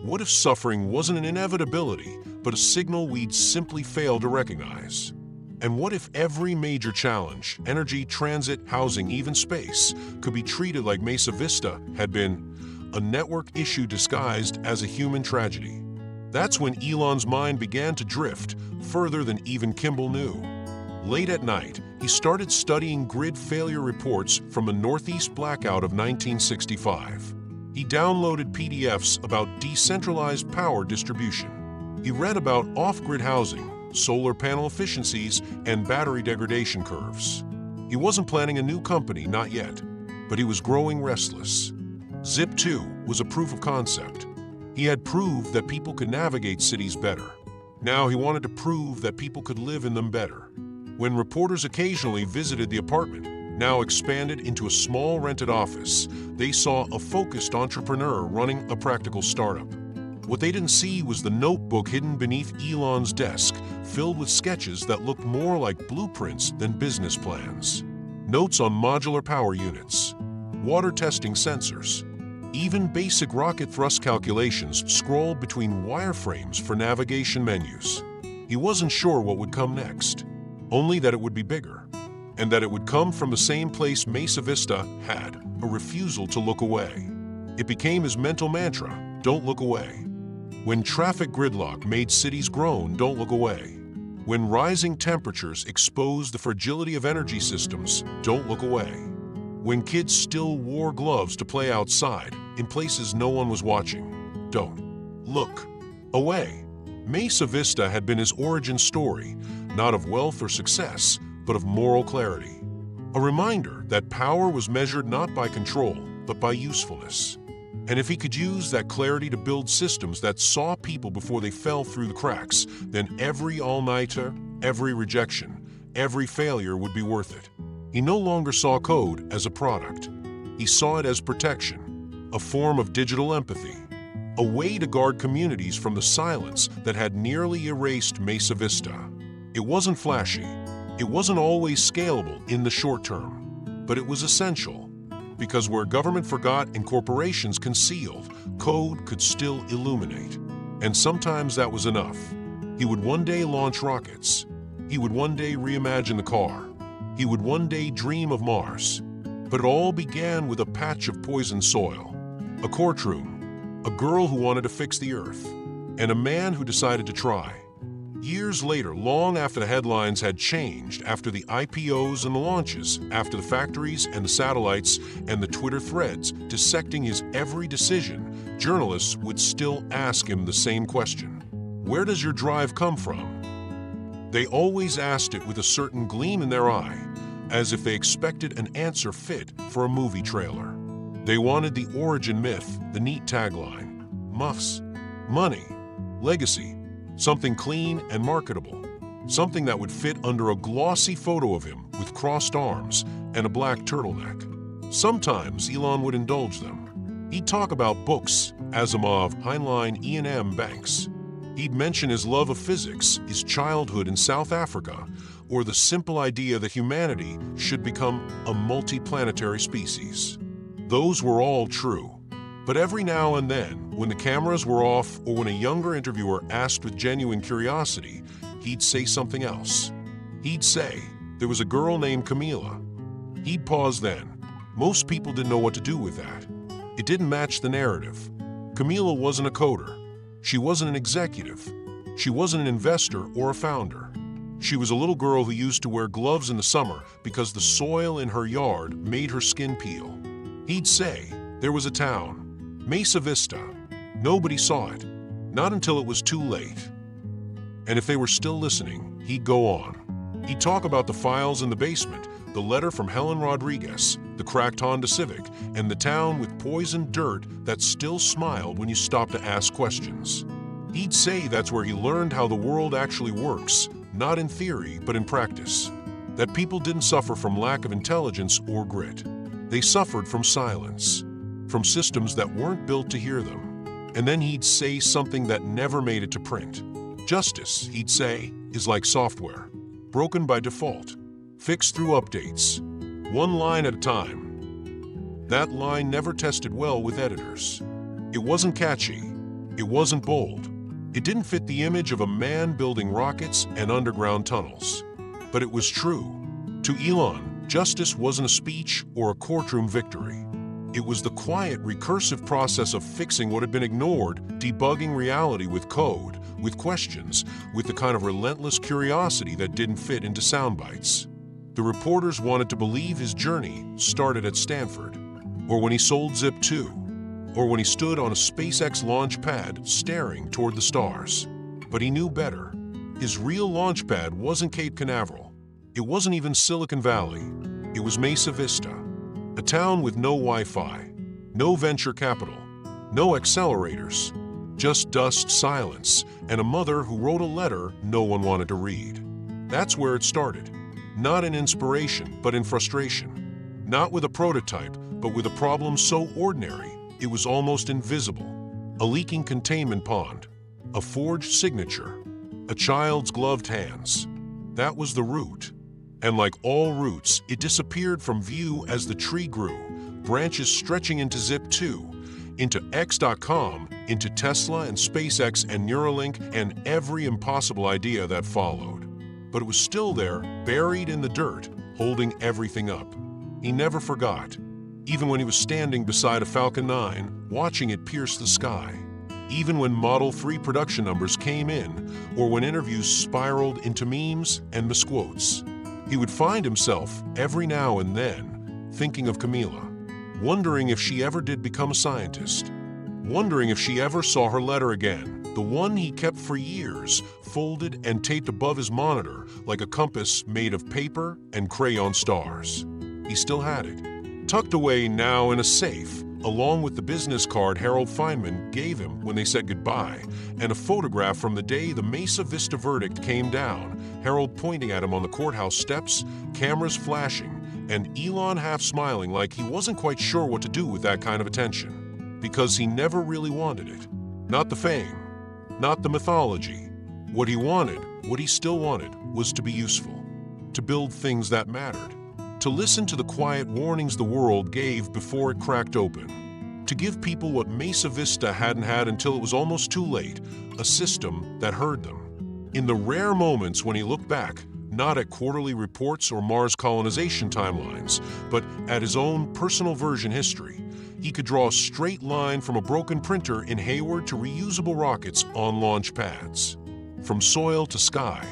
What if suffering wasn't an inevitability, but a signal we'd simply fail to recognize? And what if every major challenge, energy, transit, housing, even space, could be treated like Mesa Vista had been, a network issue disguised as a human tragedy? That's when Elon's mind began to drift further than even Kimball knew. Late at night, he started studying grid failure reports from a Northeast blackout of 1965. He downloaded PDFs about decentralized power distribution. He read about off-grid housing, solar panel efficiencies, and battery degradation curves. He wasn't planning a new company, not yet, but he was growing restless. Zip 2 was a proof of concept. He had proved that people could navigate cities better. Now he wanted to prove that people could live in them better. When reporters occasionally visited the apartment, now expanded into a small rented office, they saw a focused entrepreneur running a practical startup. What they didn't see was the notebook hidden beneath Elon's desk, filled with sketches that looked more like blueprints than business plans. Notes on modular power units, water testing sensors, even basic rocket thrust calculations scrawled between wireframes for navigation menus. He wasn't sure what would come next, only that it would be bigger, and that it would come from the same place Mesa Vista had, a refusal to look away. It became his mental mantra, don't look away. When traffic gridlock made cities groan, don't look away. When rising temperatures exposed the fragility of energy systems, don't look away. When kids still wore gloves to play outside in places no one was watching, don't look away. Mesa Vista had been his origin story, not of wealth or success, but of moral clarity. A reminder that power was measured not by control, but by usefulness. And if he could use that clarity to build systems that saw people before they fell through the cracks, then every all-nighter, every rejection, every failure would be worth it. He no longer saw code as a product. He saw it as protection, a form of digital empathy, a way to guard communities from the silence that had nearly erased Mesa Vista. It wasn't flashy. It wasn't always scalable in the short term, but it was essential. Because where government forgot and corporations concealed, code could still illuminate. And sometimes that was enough. He would one day launch rockets. He would one day reimagine the car. He would one day dream of Mars. But it all began with a patch of poisoned soil, a courtroom, a girl who wanted to fix the earth, and a man who decided to try. Years later, long after the headlines had changed, after the IPOs and the launches, after the factories and the satellites and the Twitter threads dissecting his every decision, journalists would still ask him the same question. Where does your drive come from? They always asked it with a certain gleam in their eye, as if they expected an answer fit for a movie trailer. They wanted the origin myth, the neat tagline, muffs, money, legacy, something clean and marketable, something that would fit under a glossy photo of him with crossed arms and a black turtleneck. Sometimes Elon would indulge them. He'd talk about books, Asimov, Heinlein, E&M Banks. He'd mention his love of physics, his childhood in South Africa, or the simple idea that humanity should become a multiplanetary species. Those were all true. But every now and then, when the cameras were off or when a younger interviewer asked with genuine curiosity, he'd say something else. He'd say, there was a girl named Camila. He'd pause then. Most people didn't know what to do with that. It didn't match the narrative. Camila wasn't a coder. She wasn't an executive. She wasn't an investor or a founder. She was a little girl who used to wear gloves in the summer because the soil in her yard made her skin peel. He'd say, there was a town, Mesa Vista. Nobody saw it, not until it was too late. And if they were still listening, he'd go on. He'd talk about the files in the basement, the letter from Helen Rodriguez, the cracked Honda Civic, and the town with poisoned dirt that still smiled when you stopped to ask questions. He'd say that's where he learned how the world actually works, not in theory, but in practice. That people didn't suffer from lack of intelligence or grit. They suffered from silence, from systems that weren't built to hear them. And then he'd say something that never made it to print. Justice, he'd say, is like software, broken by default, fixed through updates, one line at a time. That line never tested well with editors. It wasn't catchy. It wasn't bold. It didn't fit the image of a man building rockets and underground tunnels. But it was true. To Elon, justice wasn't a speech or a courtroom victory. It was the quiet, recursive process of fixing what had been ignored, debugging reality with code, with questions, with the kind of relentless curiosity that didn't fit into sound bites. The reporters wanted to believe his journey started at Stanford, or when he sold Zip 2, or when he stood on a SpaceX launch pad staring toward the stars. But he knew better. His real launch pad wasn't Cape Canaveral. It wasn't even Silicon Valley. It was Mesa Vista, a town with no Wi-Fi, no venture capital, no accelerators, just dust, silence, and a mother who wrote a letter no one wanted to read. That's where it started. Not in inspiration, but in frustration. Not with a prototype, but with a problem so ordinary it was almost invisible. A leaking containment pond, a forged signature, a child's gloved hands. That was the root. And like all roots, it disappeared from view as the tree grew, branches stretching into Zip 2, into X.com, into Tesla and SpaceX and Neuralink and every impossible idea that followed. But it was still there, buried in the dirt, holding everything up. He never forgot, even when he was standing beside a Falcon 9, watching it pierce the sky. Even when Model 3 production numbers came in, or when interviews spiraled into memes and misquotes. He would find himself, every now and then, thinking of Camila, wondering if she ever did become a scientist, wondering if she ever saw her letter again, the one he kept for years, folded and taped above his monitor like a compass made of paper and crayon stars. He still had it, tucked away now in a safe, along with the business card Harold Feynman gave him when they said goodbye, and a photograph from the day the Mesa Vista verdict came down, Harold pointing at him on the courthouse steps, cameras flashing, and Elon half smiling like he wasn't quite sure what to do with that kind of attention. Because he never really wanted it. Not the fame, not the mythology. What he wanted, what he still wanted, was to be useful, to build things that mattered, to listen to the quiet warnings the world gave before it cracked open, to give people what Mesa Vista hadn't had until it was almost too late, a system that heard them. In the rare moments when he looked back, not at quarterly reports or Mars colonization timelines, but at his own personal version history, he could draw a straight line from a broken printer in Hayward to reusable rockets on launch pads. From soil to sky,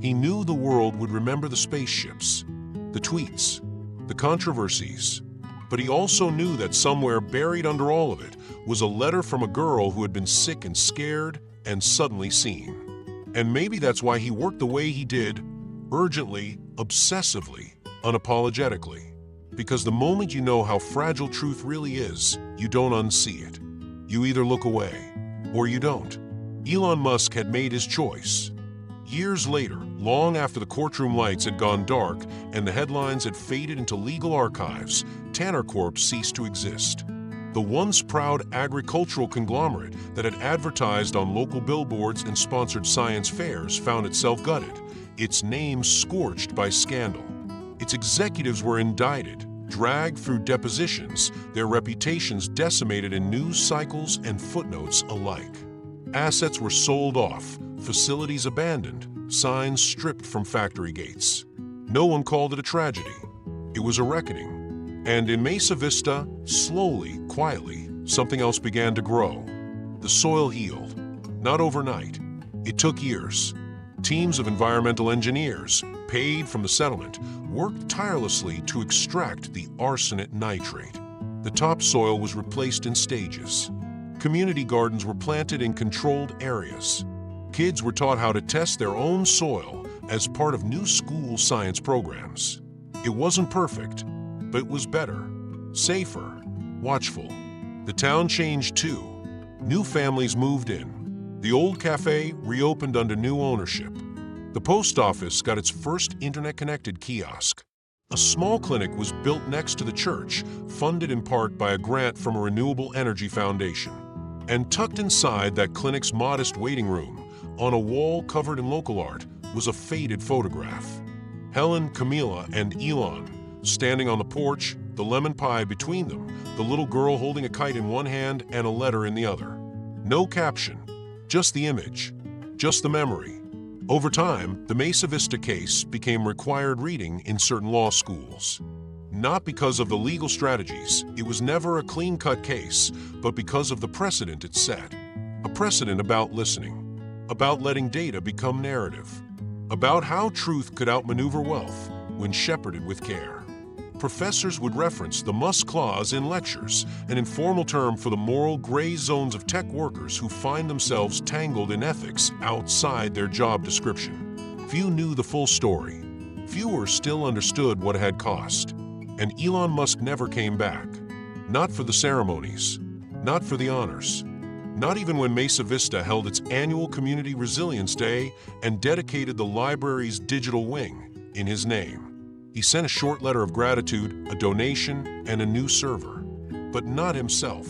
he knew the world would remember the spaceships, the tweets, the controversies. But he also knew that somewhere buried under all of it was a letter from a girl who had been sick and scared and suddenly seen. And maybe that's why he worked the way he did, urgently, obsessively, unapologetically. Because the moment you know how fragile truth really is, you don't unsee it. You either look away, or you don't. Elon Musk had made his choice. Years later, long after the courtroom lights had gone dark and the headlines had faded into legal archives, Tanner Corp ceased to exist. The once proud agricultural conglomerate that had advertised on local billboards and sponsored science fairs found itself gutted, its name scorched by scandal. Its executives were indicted, dragged through depositions, their reputations decimated in news cycles and footnotes alike. Assets were sold off, facilities abandoned, signs stripped from factory gates. No one called it a tragedy. It was a reckoning. And in Mesa Vista, slowly, quietly, something else began to grow. The soil healed. Not overnight. It took years. Teams of environmental engineers, paid from the settlement, worked tirelessly to extract the arsenate nitrate. The topsoil was replaced in stages. Community gardens were planted in controlled areas. Kids were taught how to test their own soil as part of new school science programs. It wasn't perfect, but it was better, safer, watchful. The town changed too. New families moved in. The old cafe reopened under new ownership. The post office got its first internet-connected kiosk. A small clinic was built next to the church, funded in part by a grant from a renewable energy foundation. And tucked inside that clinic's modest waiting room, on a wall covered in local art, was a faded photograph. Helen, Camila, and Elon, standing on the porch, the lemon pie between them, the little girl holding a kite in one hand and a letter in the other. No caption, just the image, just the memory. Over time, the Mesa Vista case became required reading in certain law schools. Not because of the legal strategies, it was never a clean-cut case, but because of the precedent it set. A precedent about listening, about letting data become narrative, about how truth could outmaneuver wealth when shepherded with care. Professors would reference the Musk clause in lectures, an informal term for the moral gray zones of tech workers who find themselves tangled in ethics outside their job description. Few knew the full story. Fewer still understood what it had cost. And Elon Musk never came back. Not for the ceremonies, not for the honors, not even when Mesa Vista held its annual Community Resilience Day and dedicated the library's digital wing in his name. He sent a short letter of gratitude, a donation, and a new server. But not himself.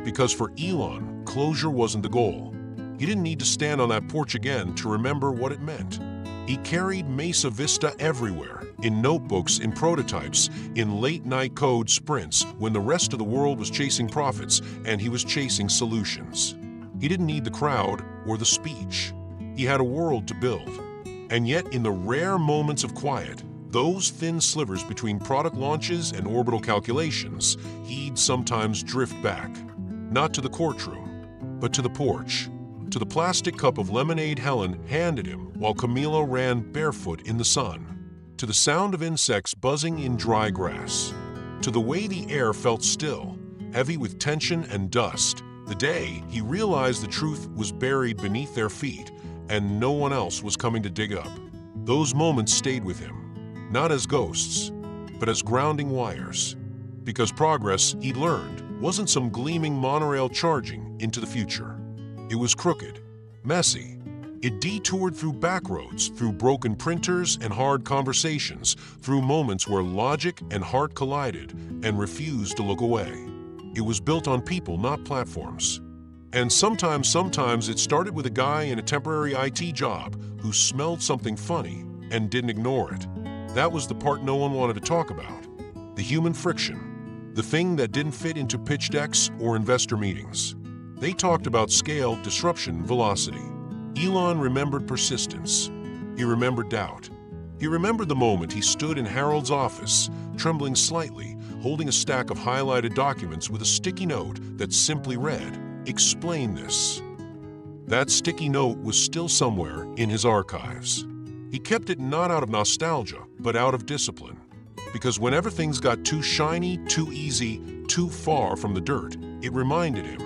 Because for Elon, closure wasn't the goal. He didn't need to stand on that porch again to remember what it meant. He carried Mesa Vista everywhere, in notebooks, in prototypes, in late-night code sprints, when the rest of the world was chasing profits and he was chasing solutions. He didn't need the crowd or the speech. He had a world to build. And yet, in the rare moments of quiet, those thin slivers between product launches and orbital calculations, he'd sometimes drift back. Not to the courtroom, but to the porch. To the plastic cup of lemonade Helen handed him while Camila ran barefoot in the sun. To the sound of insects buzzing in dry grass. To the way the air felt still, heavy with tension and dust, the day he realized the truth was buried beneath their feet and no one else was coming to dig up. Those moments stayed with him, not as ghosts, but as grounding wires. Because progress, he'd learned, wasn't some gleaming monorail charging into the future. It was crooked, messy. It detoured through backroads, through broken printers and hard conversations, through moments where logic and heart collided and refused to look away. It was built on people, not platforms. And sometimes it started with a guy in a temporary IT job who smelled something funny and didn't ignore it. That was the part no one wanted to talk about. The human friction, the thing that didn't fit into pitch decks or investor meetings. They talked about scale, disruption, velocity. Elon remembered persistence. He remembered doubt. He remembered the moment he stood in Harold's office, trembling slightly, holding a stack of highlighted documents with a sticky note that simply read, "Explain this." That sticky note was still somewhere in his archives. He kept it not out of nostalgia, but out of discipline. Because whenever things got too shiny, too easy, too far from the dirt, it reminded him,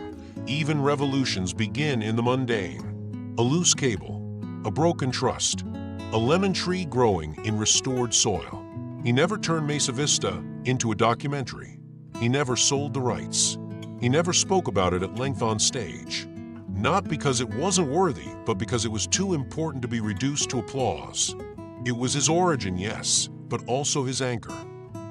even revolutions begin in the mundane. A loose cable, a broken trust, a lemon tree growing in restored soil. He never turned Mesa Vista into a documentary. He never sold the rights. He never spoke about it at length on stage. Not because it wasn't worthy, but because it was too important to be reduced to applause. It was his origin, yes, but also his anchor.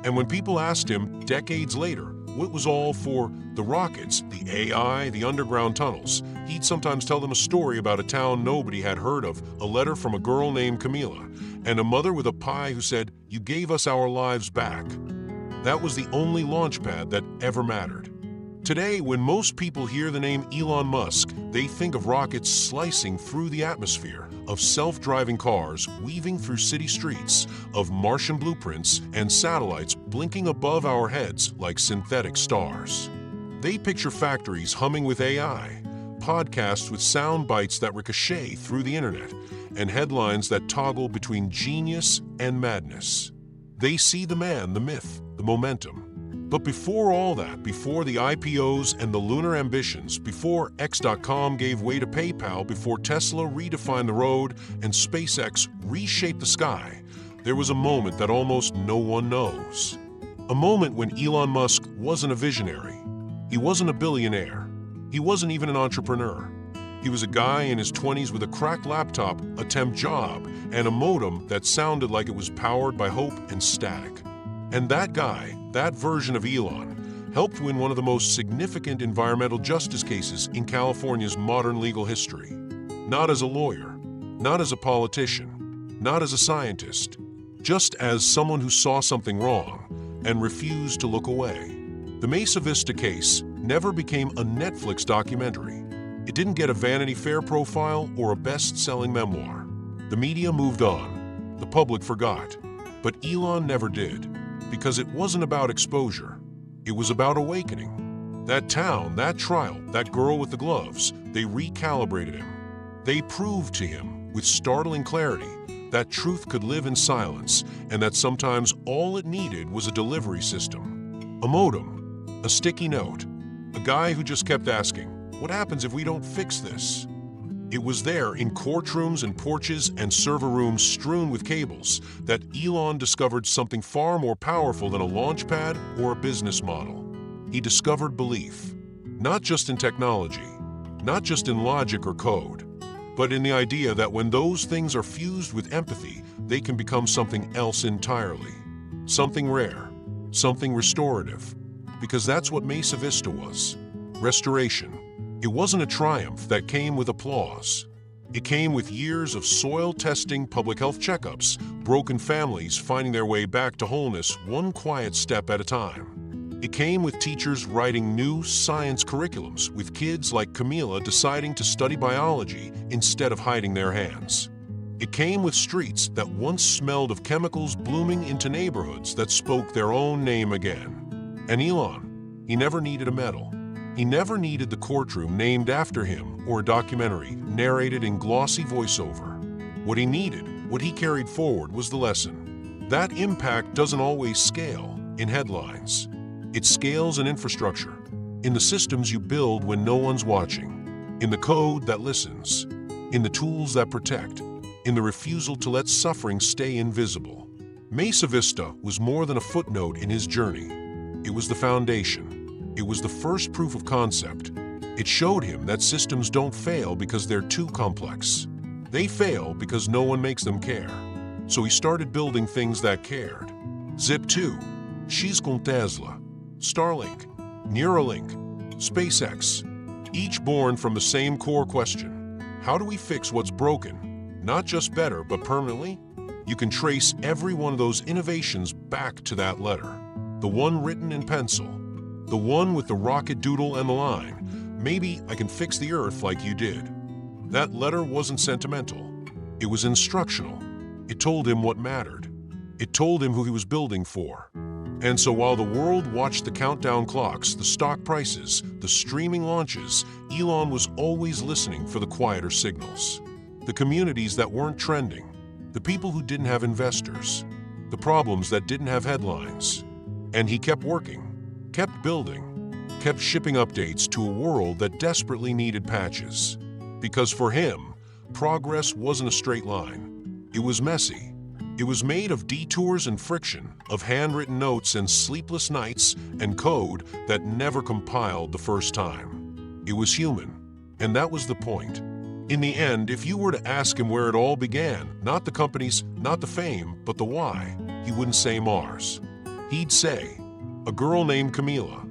And when people asked him, decades later, what was all for the rockets, the AI, the underground tunnels, he'd sometimes tell them a story about a town nobody had heard of, a letter from a girl named Camila, and a mother with a pie who said, "You gave us our lives back." That was the only launchpad that ever mattered. Today, when most people hear the name Elon Musk, they think of rockets slicing through the atmosphere, of self-driving cars weaving through city streets, of Martian blueprints and satellites blinking above our heads like synthetic stars. They picture factories humming with AI, podcasts with sound bites that ricochet through the internet, and headlines that toggle between genius and madness. They see the man, the myth, the momentum. But before all that, before the IPOs and the lunar ambitions, before X.com gave way to PayPal, before Tesla redefined the road and SpaceX reshaped the sky, there was a moment that almost no one knows. A moment when Elon Musk wasn't a visionary. He wasn't a billionaire. He wasn't even an entrepreneur. He was a guy in his 20s with a cracked laptop, a temp job, and a modem that sounded like it was powered by hope and static. And that guy, that version of Elon, helped win one of the most significant environmental justice cases in California's modern legal history. Not as a lawyer, not as a politician, not as a scientist, just as someone who saw something wrong and refused to look away. The Mesa Vista case never became a Netflix documentary. It didn't get a Vanity Fair profile or a best-selling memoir. The media moved on. The public forgot. But Elon never did. because it wasn't about exposure. It was about awakening. That town, that trial, that girl with the gloves, they recalibrated him. They proved to him, with startling clarity, that truth could live in silence and that sometimes all it needed was a delivery system. A modem, a sticky note, a guy who just kept asking, "What happens if we don't fix this?" It was there in courtrooms and porches and server rooms strewn with cables that Elon discovered something far more powerful than a launch pad or a business model. He discovered belief, not just in technology, not just in logic or code, but in the idea that when those things are fused with empathy, they can become something else entirely. Something rare, something restorative, because that's what Mesa Vista was. Restoration. It wasn't a triumph that came with applause. It came with years of soil testing, public health checkups, broken families finding their way back to wholeness one quiet step at a time. It came with teachers writing new science curriculums, with kids like Camila deciding to study biology instead of hiding their hands. It came with streets that once smelled of chemicals blooming into neighborhoods that spoke their own name again. And Elon, he never needed a medal. He never needed the courtroom named after him or a documentary narrated in glossy voiceover. What he needed, what he carried forward, was the lesson. That impact doesn't always scale in headlines. It scales in infrastructure, in the systems you build when no one's watching, in the code that listens, in the tools that protect, in the refusal to let suffering stay invisible. Mesa Vista was more than a footnote in his journey. It was the foundation. It was the first proof of concept. It showed him that systems don't fail because they're too complex. They fail because no one makes them care. So he started building things that cared. Zip 2, X com Tesla, Starlink, Neuralink, SpaceX, each born from the same core question. How do we fix what's broken? Not just better, but permanently? You can trace every one of those innovations back to that letter. The one written in pencil. The one with the rocket doodle and the line, "Maybe I can fix the Earth like you did." That letter wasn't sentimental. It was instructional. It told him what mattered. It told him who he was building for. And so while the world watched the countdown clocks, the stock prices, the streaming launches, Elon was always listening for the quieter signals. The communities that weren't trending. The people who didn't have investors. The problems that didn't have headlines. And he kept working. Kept building, kept shipping updates to a world that desperately needed patches. Because for him, progress wasn't a straight line. It was messy. It was made of detours and friction, of handwritten notes and sleepless nights and code that never compiled the first time. It was human, and that was the point. In the end, if you were to ask him where it all began, not the companies, not the fame, but the why, he wouldn't say Mars. He'd say, a girl named Camila,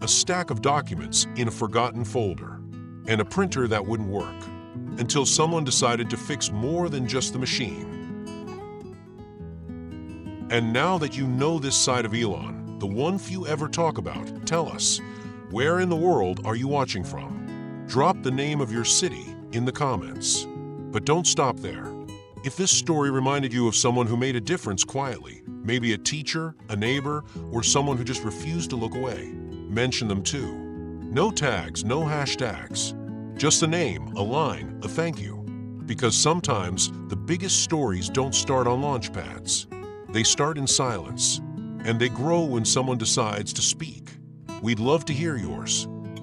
a stack of documents in a forgotten folder, and a printer that wouldn't work, until someone decided to fix more than just the machine. And now that you know this side of Elon, the one few ever talk about, tell us, where in the world are you watching from? Drop the name of your city in the comments. But don't stop there. If this story reminded you of someone who made a difference quietly, maybe a teacher, a neighbor, or someone who just refused to look away, mention them too. No tags, no hashtags. Just a name, a line, a thank you. Because sometimes the biggest stories don't start on launch pads. They start in silence, and they grow when someone decides to speak. We'd love to hear yours.